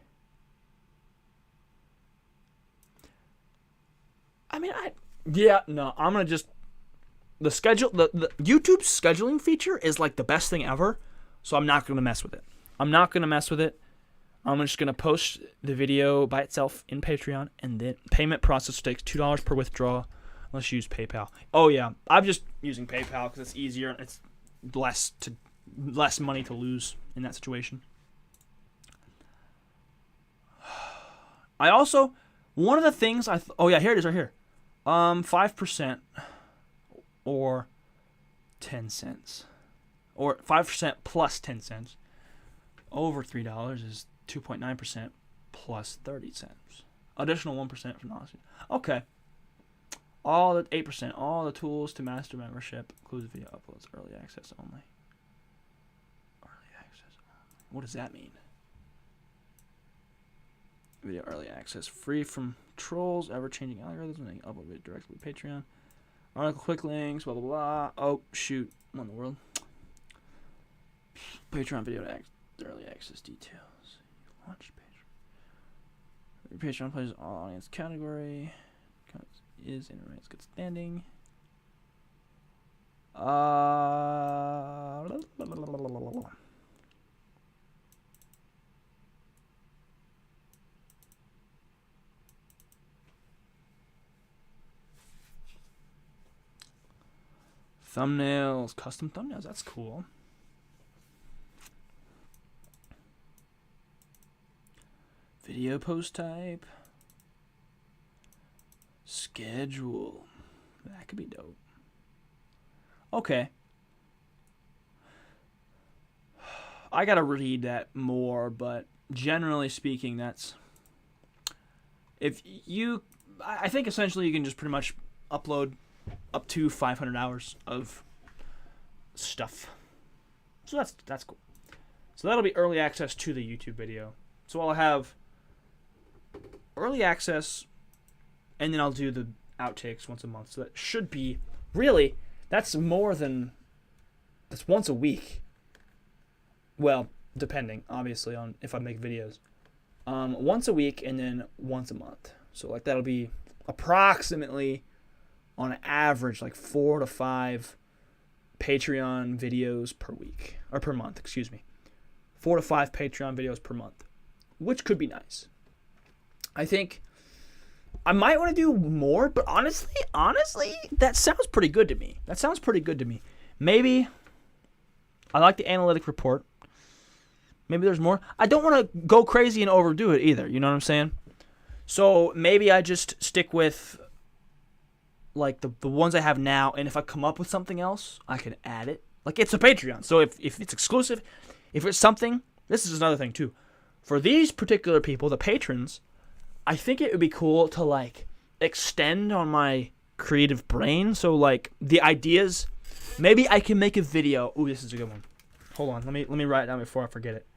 I mean, I'm going to just... The YouTube scheduling feature is like the best thing ever, so I'm not going to mess with it. I'm just going to post the video by itself in Patreon, and then payment process takes $2 per withdrawal unless you use PayPal. Oh, yeah. I'm just using PayPal because it's easier and it's less money to lose in that situation. I also... One of the things here it is right here. 5%. Or 10 cents. Or 5% plus 10 cents. Over $3 is 2.9% plus 30 cents. Additional 1% for non. Okay. All the 8%. All the tools to master membership. Includes video uploads. Early access only. Early access only. What does that mean? Video early access. Free from trolls. Ever-changing algorithms. And upload video directly to Patreon. Article, quick links, blah, blah, blah. Oh, shoot. What in the world? Patreon video early access details. Launch Patreon. Patreon plays all audience category. Is internet's good standing. Thumbnails, custom thumbnails. That's cool. Video post type. Schedule. That could be dope. Okay. I gotta read that more, but generally speaking, that's... I think essentially you can just pretty much upload up to 500 hours of stuff. So that's cool. So that'll be early access to the YouTube video. So I'll have early access, and then I'll do the outtakes once a month. So that should be, really, that's once a week. Well, depending, obviously, on if I make videos. Once a week and then once a month. So like that'll be approximately, on average, like 4 to 5 Patreon videos per week. Or per month, excuse me. 4 to 5 Patreon videos per month. Which could be nice. I think I might want to do more, but honestly, that sounds pretty good to me. Maybe I like the analytic report. Maybe there's more. I don't want to go crazy and overdo it either. You know what I'm saying? So maybe I just stick with like the ones I have now, and if I come up with something else, I can add it. Like, it's a Patreon, so if it's exclusive, if it's something, this is another thing too. For these particular people, the patrons, I think it would be cool to like extend on my creative brain. So like the ideas, maybe I can make a video. Ooh, this is a good one. Hold on, let me write it down before I forget it.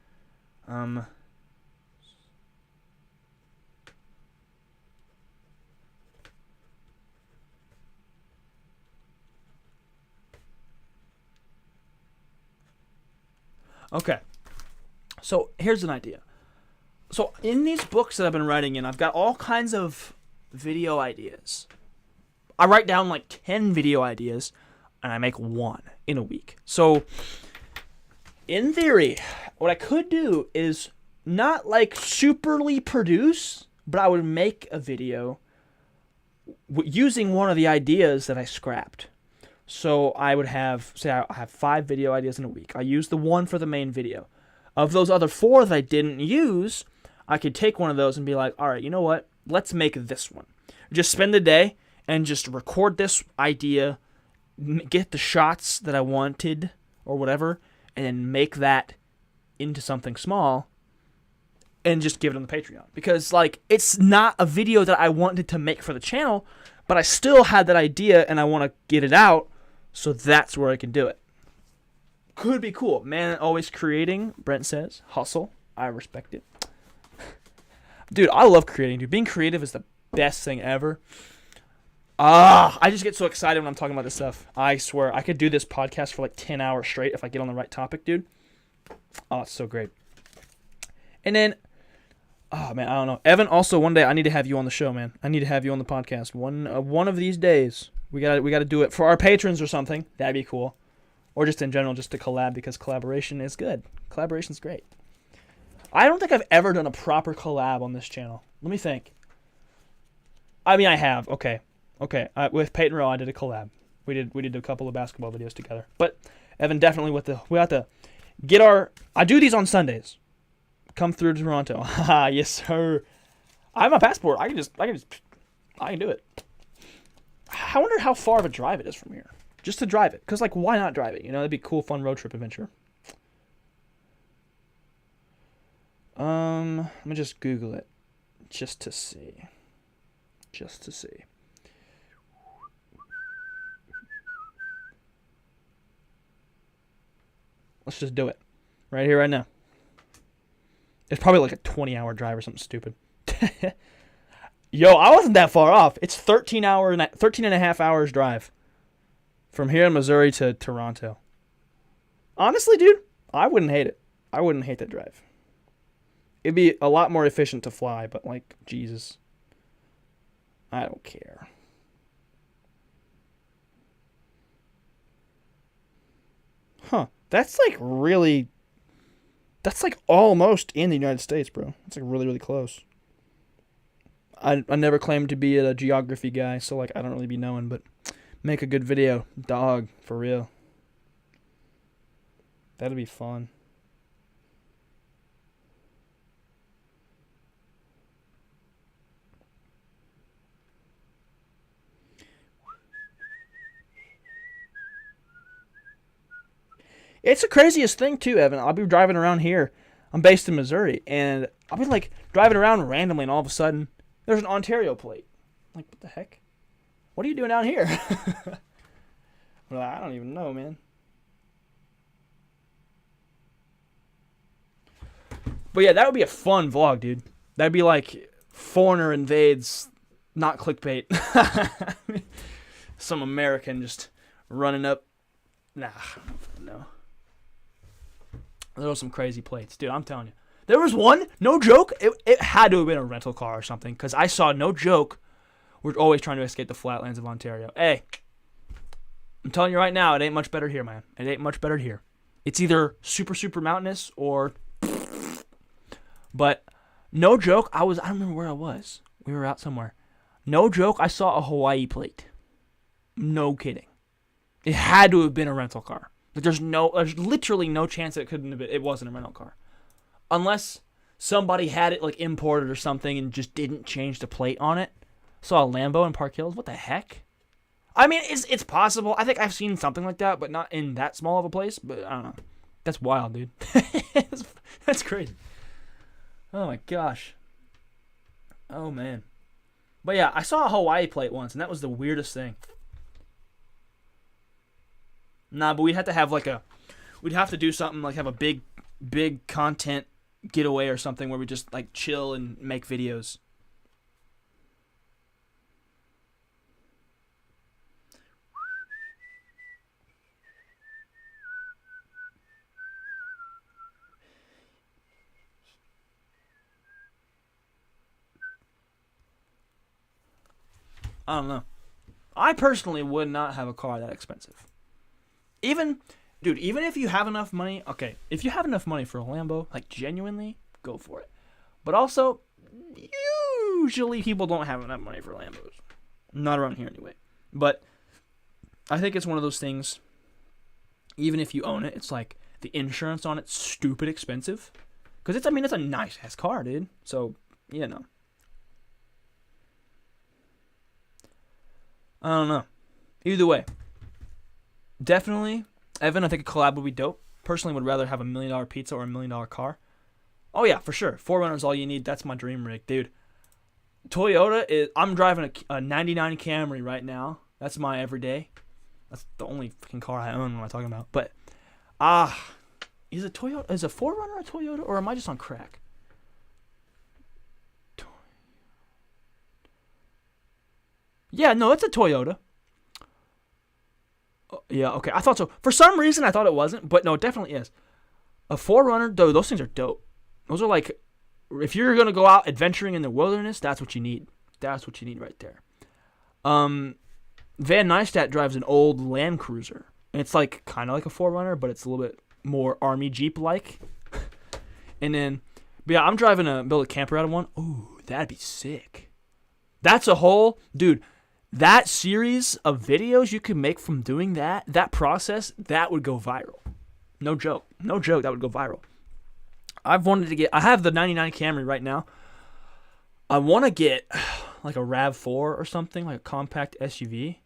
Okay. So here's an idea. So in these books that I've been writing in, I've got all kinds of video ideas. I write down like 10 video ideas, and I make one in a week. So in theory, what I could do is not like superly produce, but I would make a video using one of the ideas that I scrapped. So I would have, say I have 5 video ideas in a week. I use the one for the main video. Of those other 4 that I didn't use, I could take one of those and be like, all right, you know what? Let's make this one. Just spend the day and just record this idea, get the shots that I wanted or whatever, and then make that into something small and just give it on the Patreon. Because, like, it's not a video that I wanted to make for the channel, but I still had that idea and I want to get it out, so that's where I can do it. Could be cool. Man, always creating, Brent says. Hustle. I respect it. Dude, I love creating, dude. Being creative is the best thing ever. I just get so excited when I'm talking about this stuff. I swear, I could do this podcast for like 10 hours straight if I get on the right topic, dude. Oh, it's so great. And then, oh man, I don't know. Evan, also one day I need to have you on the show, man. I need to have you on the podcast. One of these days, we gotta do it for our patrons or something. That'd be cool. Or just in general, just to collab, because collaboration is good. Collaboration's great. I don't think I've ever done a proper collab on this channel. Let me think. I mean, I have. Okay. With Peyton Rowe, I did a collab. We did a couple of basketball videos together. But Evan, definitely we have to get our. I do these on Sundays. Come through to Toronto. Haha, yes sir. I have my passport. I can do it. I wonder how far of a drive it is from here. Just to drive it. Because, like, why not drive it? You know, that'd be a cool, fun road trip adventure. Let me just Google it. Just to see. Let's just do it. Right here, right now. It's probably like a 20-hour drive or something stupid. Yo, I wasn't that far off. It's 13 and a half hours drive. From here in Missouri to Toronto. Honestly, dude, I wouldn't hate it. I wouldn't hate that drive. It'd be a lot more efficient to fly, but, like, Jesus. I don't care. Huh. That's, like, really... That's, like, almost in the United States, bro. It's, like, really, really close. I never claimed to be a geography guy, so, like, I don't really be knowing, but... Make a good video. Dog, for real. That'd be fun. It's the craziest thing, too, Evan. I'll be driving around here. I'm based in Missouri, and I'll be, like, driving around randomly, and all of a sudden, there's an Ontario plate. I'm like, what the heck? What are you doing out here? I'm like, I don't even know, man. But, yeah, that would be a fun vlog, dude. That'd be like foreigner invades, not clickbait. Some American just running up. Nah, no. There was some crazy plates. Dude, I'm telling you. There was one, no joke, it had to have been a rental car or something, because I saw, no joke, we're always trying to escape the flatlands of Ontario. Hey, I'm telling you right now, it ain't much better here, man. It ain't much better here. It's either super, super mountainous or... But, no joke, I don't remember where I was. We were out somewhere. No joke, I saw a Hawaii plate. No kidding. It had to have been a rental car. Like, there's literally no chance that it wasn't a rental car. Unless somebody had it, like, imported or something and just didn't change the plate on it. Saw a Lambo in Park Hills. What the heck? I mean, it's possible. I think I've seen something like that, but not in that small of a place. But I don't know. That's wild, dude. That's crazy. Oh, my gosh. Oh, man. But, yeah, I saw a Hawaii plate once, and that was the weirdest thing. Nah, but we'd have to have, like, we'd have to do something, like, have a big content getaway or something where we just, like, chill and make videos. I don't know. I personally would not have a car that expensive. Even if you have enough money, okay, if you have enough money for a Lambo, like, genuinely, go for it. But also, usually people don't have enough money for Lambos. Not around here anyway. But I think it's one of those things, even if you own it, it's like the insurance on it's stupid expensive. Because it's a nice-ass car, dude. So, you know. I don't know. Either way. Definitely, Evan, I think a collab would be dope. Personally, would rather have $1 million pizza or $1 million car. Oh, yeah, for sure. 4Runner's all you need. That's my dream rig, dude. Toyota I'm driving a 99 Camry right now. That's my everyday. That's the only fucking car I own when I'm talking about. But, is a 4Runner a Toyota, or am I just on crack? Yeah, no, it's a Toyota. Yeah, okay. I thought so. For some reason, I thought it wasn't, but no, it definitely is. A 4Runner, though, those things are dope. Those are like, if you're going to go out adventuring in the wilderness, that's what you need. That's what you need right there. Van Neistat drives an old Land Cruiser. And it's like kind of like a 4Runner, but it's a little bit more Army Jeep-like. And then, but yeah, I'm driving build a camper out of one. Ooh, that'd be sick. That's a whole, dude, that series of videos you could make from doing that process, that would go viral. No joke, that would go viral. I have the 99 Camry right now. I want to get like a RAV4 or something, like a compact SUV.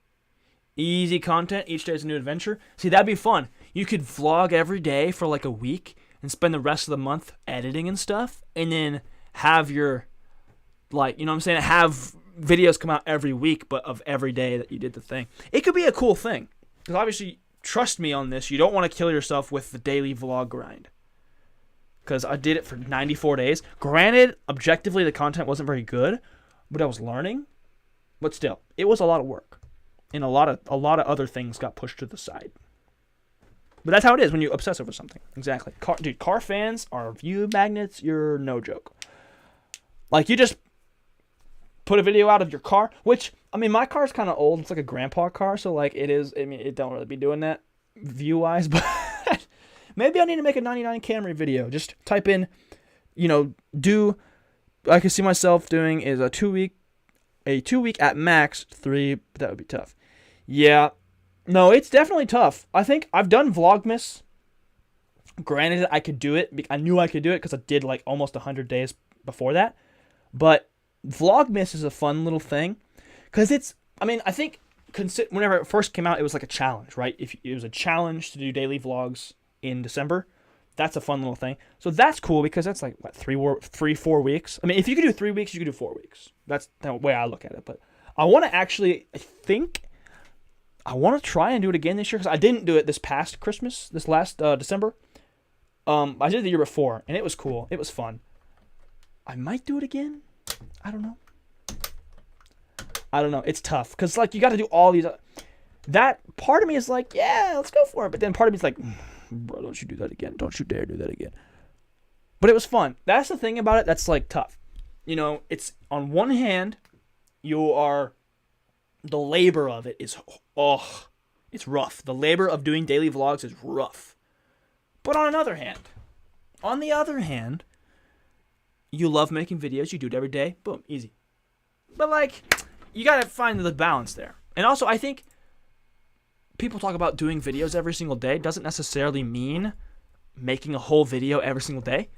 Easy content, each day is a new adventure. See, that'd be fun. You could vlog every day for like a week and spend the rest of the month editing and stuff, and then have your, like, you know what I'm saying, have videos come out every week, but of every day that you did the thing. It could be a cool thing. Because obviously, trust me on this, you don't want to kill yourself with the daily vlog grind. Because I did it for 94 days. Granted, objectively, the content wasn't very good, but I was learning. But still, it was a lot of work. And a lot of other things got pushed to the side. But that's how it is when you obsess over something. Exactly. Car fans are view magnets. You're no joke. Like, you just put a video out of your car, which, I mean, my car's kind of old. It's like a grandpa car, so, like, it is, I mean, it don't really be doing that view-wise, but maybe I need to make a 99 Camry video. Just type in, I can see myself doing is a two week at max, 3, but that would be tough. Yeah. No, it's definitely tough. I think I've done Vlogmas. Granted, I could do it. I knew I could do it because I did like almost 100 days before that. But Vlogmas is a fun little thing because I think whenever it first came out, it was like a challenge, right? If it was a challenge to do daily vlogs in December. That's a fun little thing. So that's cool because that's like, what, 4 weeks? I mean, if you could do 3 weeks, you could do 4 weeks. That's the way I look at it. But I want to actually, I want to try and do it again this year because I didn't do it this past Christmas, this last December. I did it the year before, and it was cool. It was fun. I might do it again. I don't know. It's tough because, like, you got to do all these. That part of me is like, yeah, let's go for it. But then part of me is like, bro, don't you do that again. Don't you dare do that again. But it was fun. That's the thing about it that's, like, tough. You know, it's on one hand, the labor of it is, it's rough. The labor of doing daily vlogs is rough. But on the other hand, you love making videos. You do it every day. Boom, easy. But, like, you got to find the balance there. And also, I think people talk about doing videos every single day doesn't necessarily mean making a whole video every single day.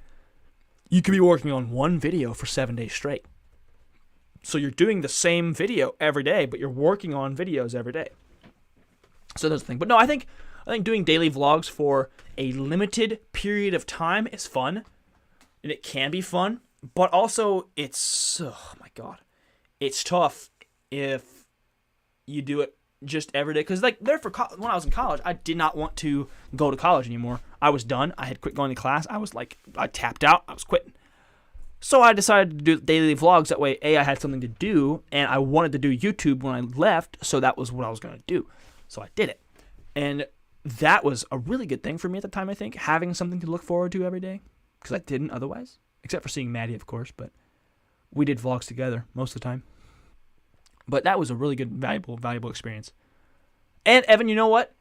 You could be working on one video for 7 days straight. So you're doing the same video every day, but you're working on videos every day. So that's the thing. But no, I think doing daily vlogs for a limited period of time is fun. And it can be fun. But also, it's, oh my God, it's tough if you do it just every day. Because, like, when I was in college, I did not want to go to college anymore. I was done. I had quit going to class. I tapped out. I was quitting. So I decided to do daily vlogs. That way, I had something to do, and I wanted to do YouTube when I left, so that was what I was going to do. So I did it. And that was a really good thing for me at the time, I think, having something to look forward to every day, because I didn't otherwise, except for seeing Maddie, of course, but we did vlogs together most of the time. But that was a really good, valuable experience. And Evan, you know what?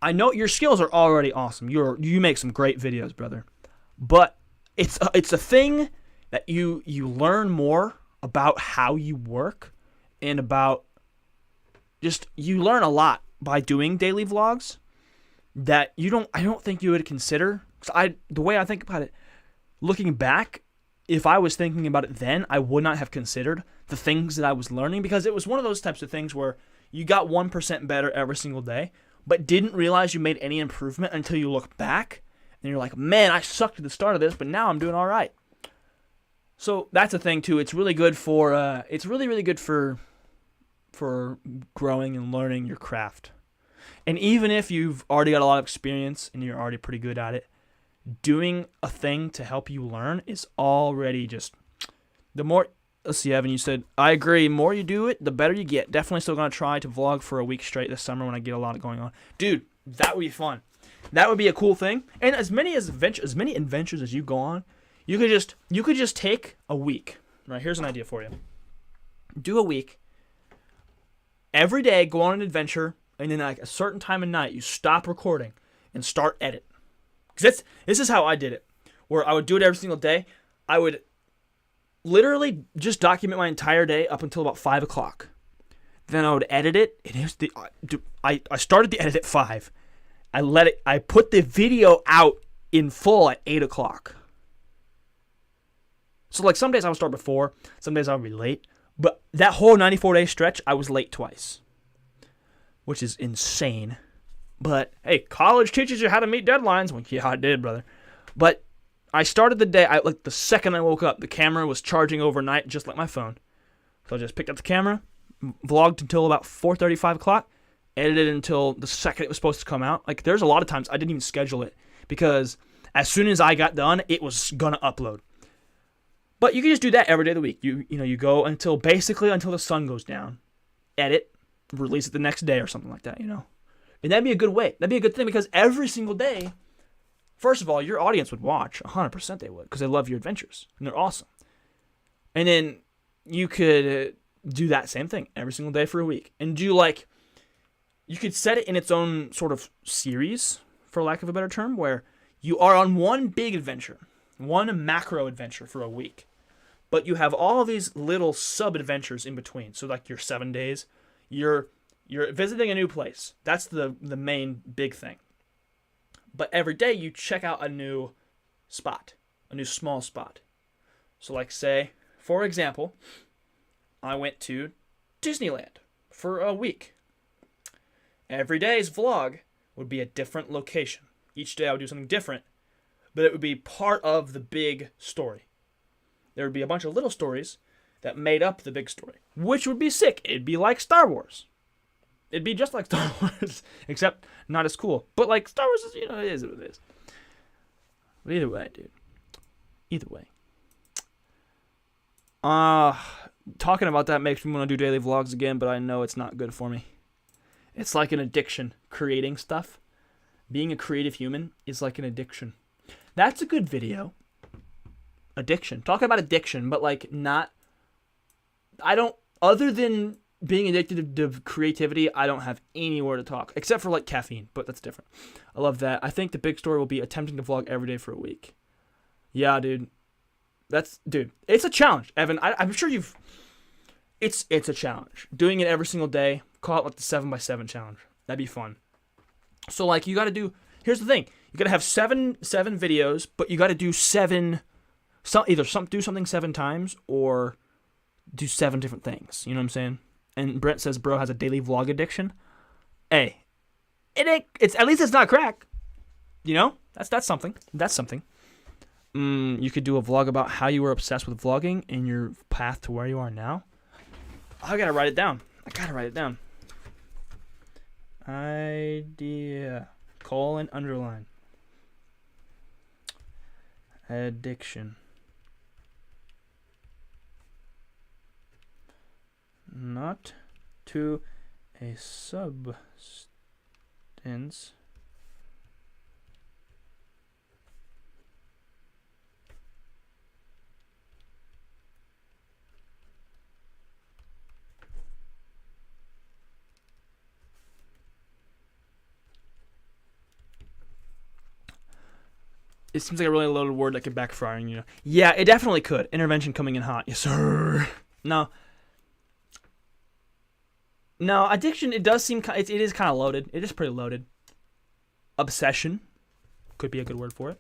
I know your skills are already awesome. You make some great videos, brother. But it's a thing that you learn more about how you work and about you learn a lot by doing daily vlogs that I don't think you would consider. The way I think about it, looking back, if I was thinking about it then, I would not have considered the things that I was learning, because it was one of those types of things where you got 1% better every single day, but didn't realize you made any improvement until you look back and you're like, man, I sucked at the start of this, but now I'm doing all right. So that's a thing too. It's really good for it's really good for growing and learning your craft. And even if you've already got a lot of experience and you're already pretty good at it, doing a thing to help you learn is already just the more. Let's see, Evan, you said, I agree. The more you do it, the better you get. Definitely still going to try to vlog for a week straight this summer when I get a lot going on. Dude, that would be fun. That would be a cool thing. And as many adventures as you go on, you could just take a week. Right, here's an idea for you. Do a week. Every day, go on an adventure, and then like a certain time of night, you stop recording and start edit. Because this is how I did it. Where I would do it every single day. I would literally just document my entire day up until about 5 o'clock. Then I would edit it. I started the edit at 5. I put the video out in full at 8 o'clock. So like some days I would start before, some days I would be late. But that whole 94-day stretch, I was late twice. Which is insane. But hey, college teaches you how to meet deadlines. Well, yeah, I did, brother. But I started the day, like the second I woke up, the camera was charging overnight, just like my phone. So I just picked up the camera, vlogged until about 4:30, 5 o'clock, edited until the second it was supposed to come out. Like, there's a lot of times I didn't even schedule it, because as soon as I got done, it was going to upload. But you can just do that every day of the week. You go until the sun goes down, edit, release it the next day or something like that, And that'd be a good way. That'd be a good thing, because every single day, first of all, your audience would watch. 100% they would, because they love your adventures, and they're awesome. And then you could do that same thing every single day for a week. And you could set it in its own sort of series, for lack of a better term, where you are on one big adventure, one macro adventure for a week. But you have all of these little sub-adventures in between. So like your 7 days, you're visiting a new place. That's the main big thing. But every day you check out a new spot, a new small spot. So like say, for example, I went to Disneyland for a week. Every day's vlog would be a different location. Each day I would do something different, but it would be part of the big story. There would be a bunch of little stories that made up the big story, which would be sick. It'd be like Star Wars. It'd be just like Star Wars, except not as cool. But like Star Wars is, it is what it is. But either way, dude. Either way. Talking about that makes me want to do daily vlogs again, but I know it's not good for me. It's like an addiction, creating stuff. Being a creative human is like an addiction. That's a good video. Addiction. Talking about addiction, but like not... other than being addicted to creativity, I don't have anywhere to talk. Except for like caffeine, but that's different. I love that. I think the big story will be attempting to vlog every day for a week. Yeah, dude. It's a challenge, Evan. I'm sure it's a challenge. Doing it every single day, call it like the 7x7 challenge. That'd be fun. So like you got to do, here's the thing. You got to have seven videos, but you got to do do something 7 times or do 7 different things. You know what I'm saying? And Brent says bro has a daily vlog addiction. Hey, at least it's not crack. You know? That's something. That's something. You could do a vlog about how you were obsessed with vlogging and your path to where you are now. I gotta write it down. Idea. : underline. Addiction. Not to a substance. It seems like a really loaded word that could backfire on you. Yeah, it definitely could. Intervention coming in hot. Yes, sir. No, addiction, it does seem... It is kind of loaded. It is pretty loaded. Obsession could be a good word for it.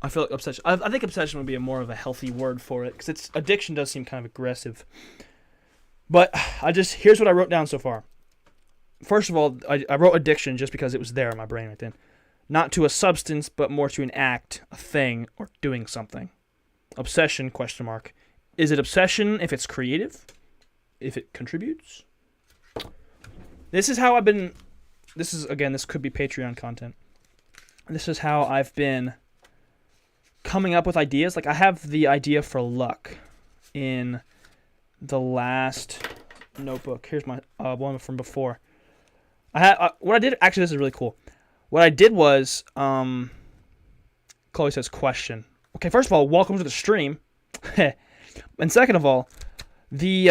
I feel like obsession. I think obsession would be more of a healthy word for it because addiction does seem kind of aggressive. But here's what I wrote down so far. First of all, I wrote addiction just because it was there in my brain right then. Not to a substance, but more to an act, a thing, or doing something. Obsession, ? Is it obsession if it's creative? If it contributes? This is how I've been... This could be Patreon content. This is how I've been coming up with ideas. Like I have the idea for luck in the last notebook. Here's my one from before. What I did, actually this is really cool. What I did was Chloe says question. Okay, first of all, welcome to the stream. And second of all, the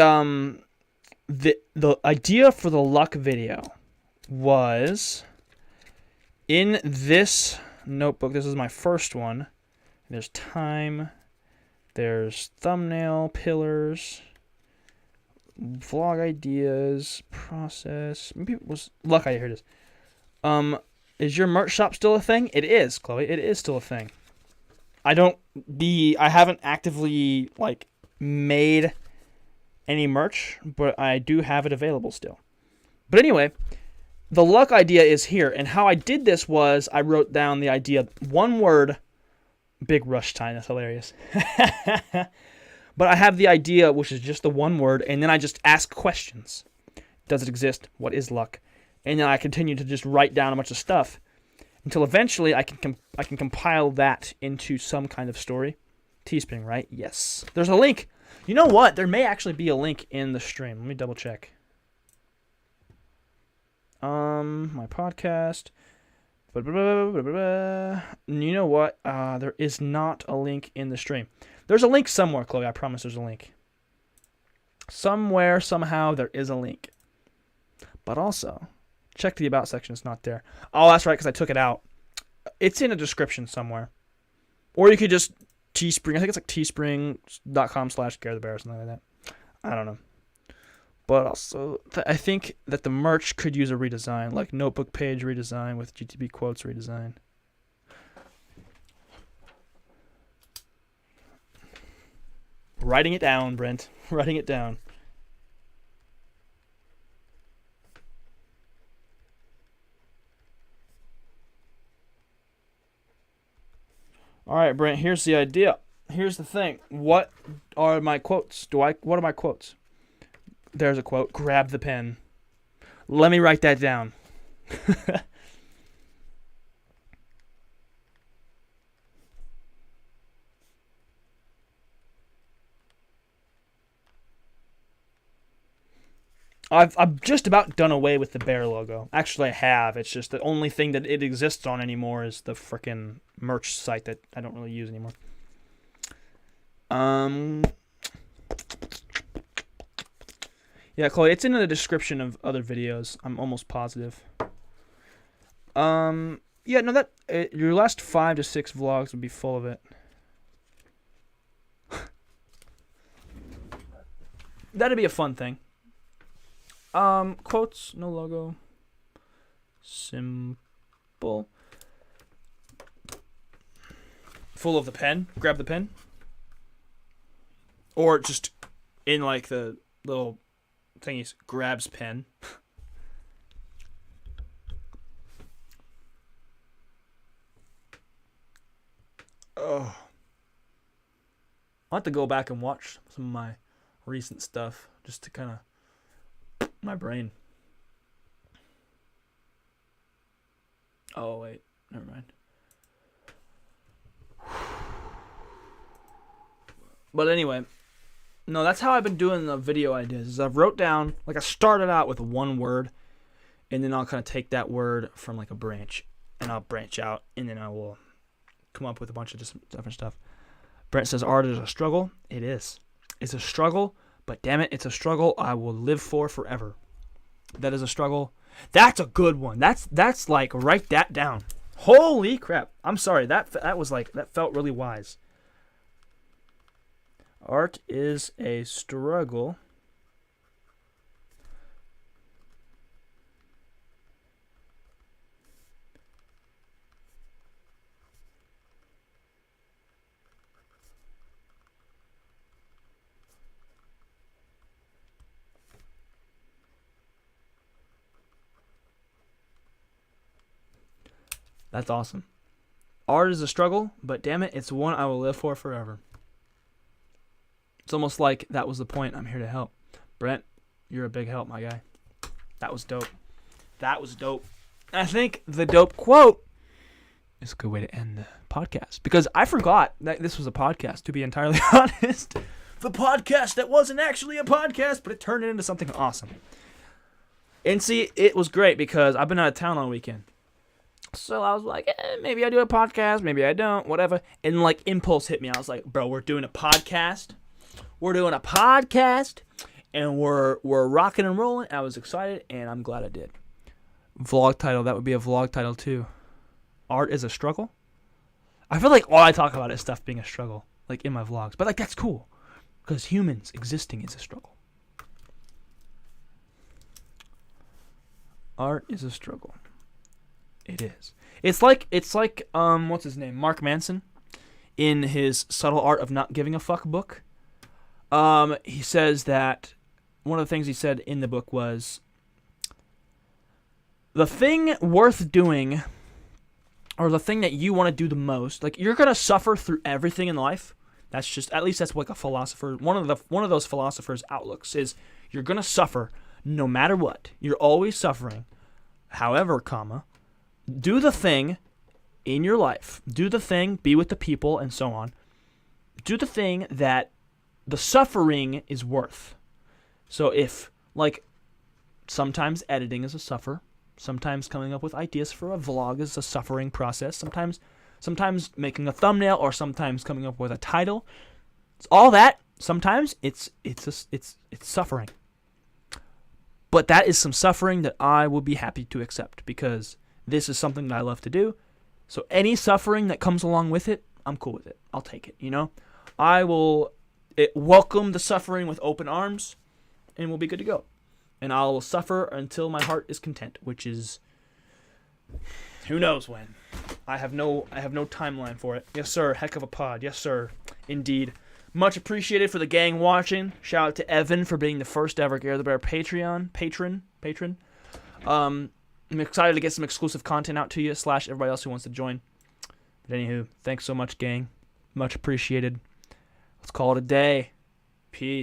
idea for the luck video was in this notebook. This is my first one. There's time, there's thumbnail, pillars, vlog ideas, process. Maybe it was luck idea. Here it is. Is your merch shop still a thing? It is, Chloe. It is still a thing. I haven't actively made any merch, but I do have it available still. But anyway, the luck idea is here, and how I did this was I wrote down the idea, one word. Big rush time, that's hilarious. But I have the idea, which is just the one word, and then I just ask questions. Does it exist? What is luck? And then I continue to just write down a bunch of stuff until eventually I can compile that into some kind of story. Teespring, right? Yes. There's a link. You know what? There may actually be a link in the stream. Let me double check. My podcast. You know what? There is not a link in the stream. There's a link somewhere, Chloe. I promise there's a link. Somewhere, somehow, there is a link. But also, check the About section. It's not there. Oh, that's right, because I took it out. It's in a description somewhere. Or you could just Teespring. I think it's like teespring.com/GareTheBear or something like that. I don't know. But also, I think that the merch could use a redesign, like notebook page redesign with GTB quotes redesign. Writing it down, Brent. Writing it down. All right, Brent, here's the idea. Here's the thing. What are my quotes? What are my quotes? There's a quote. Grab the pen. Let me write that down. I've just about done away with the bear logo. Actually, I have. It's just the only thing that it exists on anymore is the frickin' merch site that I don't really use anymore. Yeah, Chloe, it's in the description of other videos. I'm almost positive. Yeah, no, your last 5 to 6 vlogs would be full of it. That'd be a fun thing. Quotes, no logo. Simple. Full of the pen. Grab the pen. Or just in like the little thingies. Grabs pen. Oh. I'll have to go back and watch some of my recent stuff just to kind of my brain. Oh wait, never mind. But anyway, no, that's how I've been doing the video ideas. Is I've wrote down, like I started out with one word, and then I'll kind of take that word from like a branch, and I'll branch out, and then I will come up with a bunch of different stuff. Brent says art is a struggle. It is. It's a struggle, but damn it, it's a struggle I will live for forever. That is a struggle. That's a good one. That's like, write that down. Holy crap. I'm sorry. That felt really wise. Art is a struggle. That's awesome. Art is a struggle, but damn it, it's one I will live for forever. It's almost like that was the point. I'm here to help. Brent, you're a big help, my guy. That was dope. That was dope. I think the dope quote is a good way to end the podcast, because I forgot that this was a podcast, to be entirely honest. The podcast that wasn't actually a podcast, but it turned into something awesome. And see, it was great because I've been out of town all weekend. So I was like, maybe I do a podcast, maybe I don't, whatever. And like impulse hit me. I was like, bro, we're doing a podcast. We're doing a podcast. And we're rocking and rolling. I was excited, and I'm glad I did. Vlog title, that would be a vlog title too. Art is a struggle. I feel like all I talk about is stuff being a struggle, like in my vlogs. But like that's cool, because humans existing is a struggle. Art is a struggle. It is. It's like what's his name? Mark Manson, in his Subtle Art of Not Giving a Fuck book. He says that one of the things he said in the book was, the thing worth doing, or the thing that you want to do the most, like you're gonna suffer through everything in life. That's just, at least that's like a philosopher. One of those philosophers' outlooks is you're gonna suffer no matter what. You're always suffering. However, do the thing in your life. Do the thing, be with the people, and so on. Do the thing that the suffering is worth. So if, like, sometimes editing is a suffer. Sometimes coming up with ideas for a vlog is a suffering process. Sometimes making a thumbnail, or sometimes coming up with a title. It's all that. Sometimes it's suffering. But that is some suffering that I would be happy to accept, because this is something that I love to do, So any suffering that comes along with it, I'm cool with it. I'll take it, I will welcome the suffering with open arms, and we'll be good to go. And I will suffer until my heart is content, which is who knows when. I have no timeline for it. Yes, sir. Heck of a pod. Yes, sir. Indeed. Much appreciated for the gang watching. Shout out to Evan for being the first ever GareTheBear patron. I'm excited to get some exclusive content out to you / everybody else who wants to join. But anywho, thanks so much, gang. Much appreciated. Let's call it a day. Peace.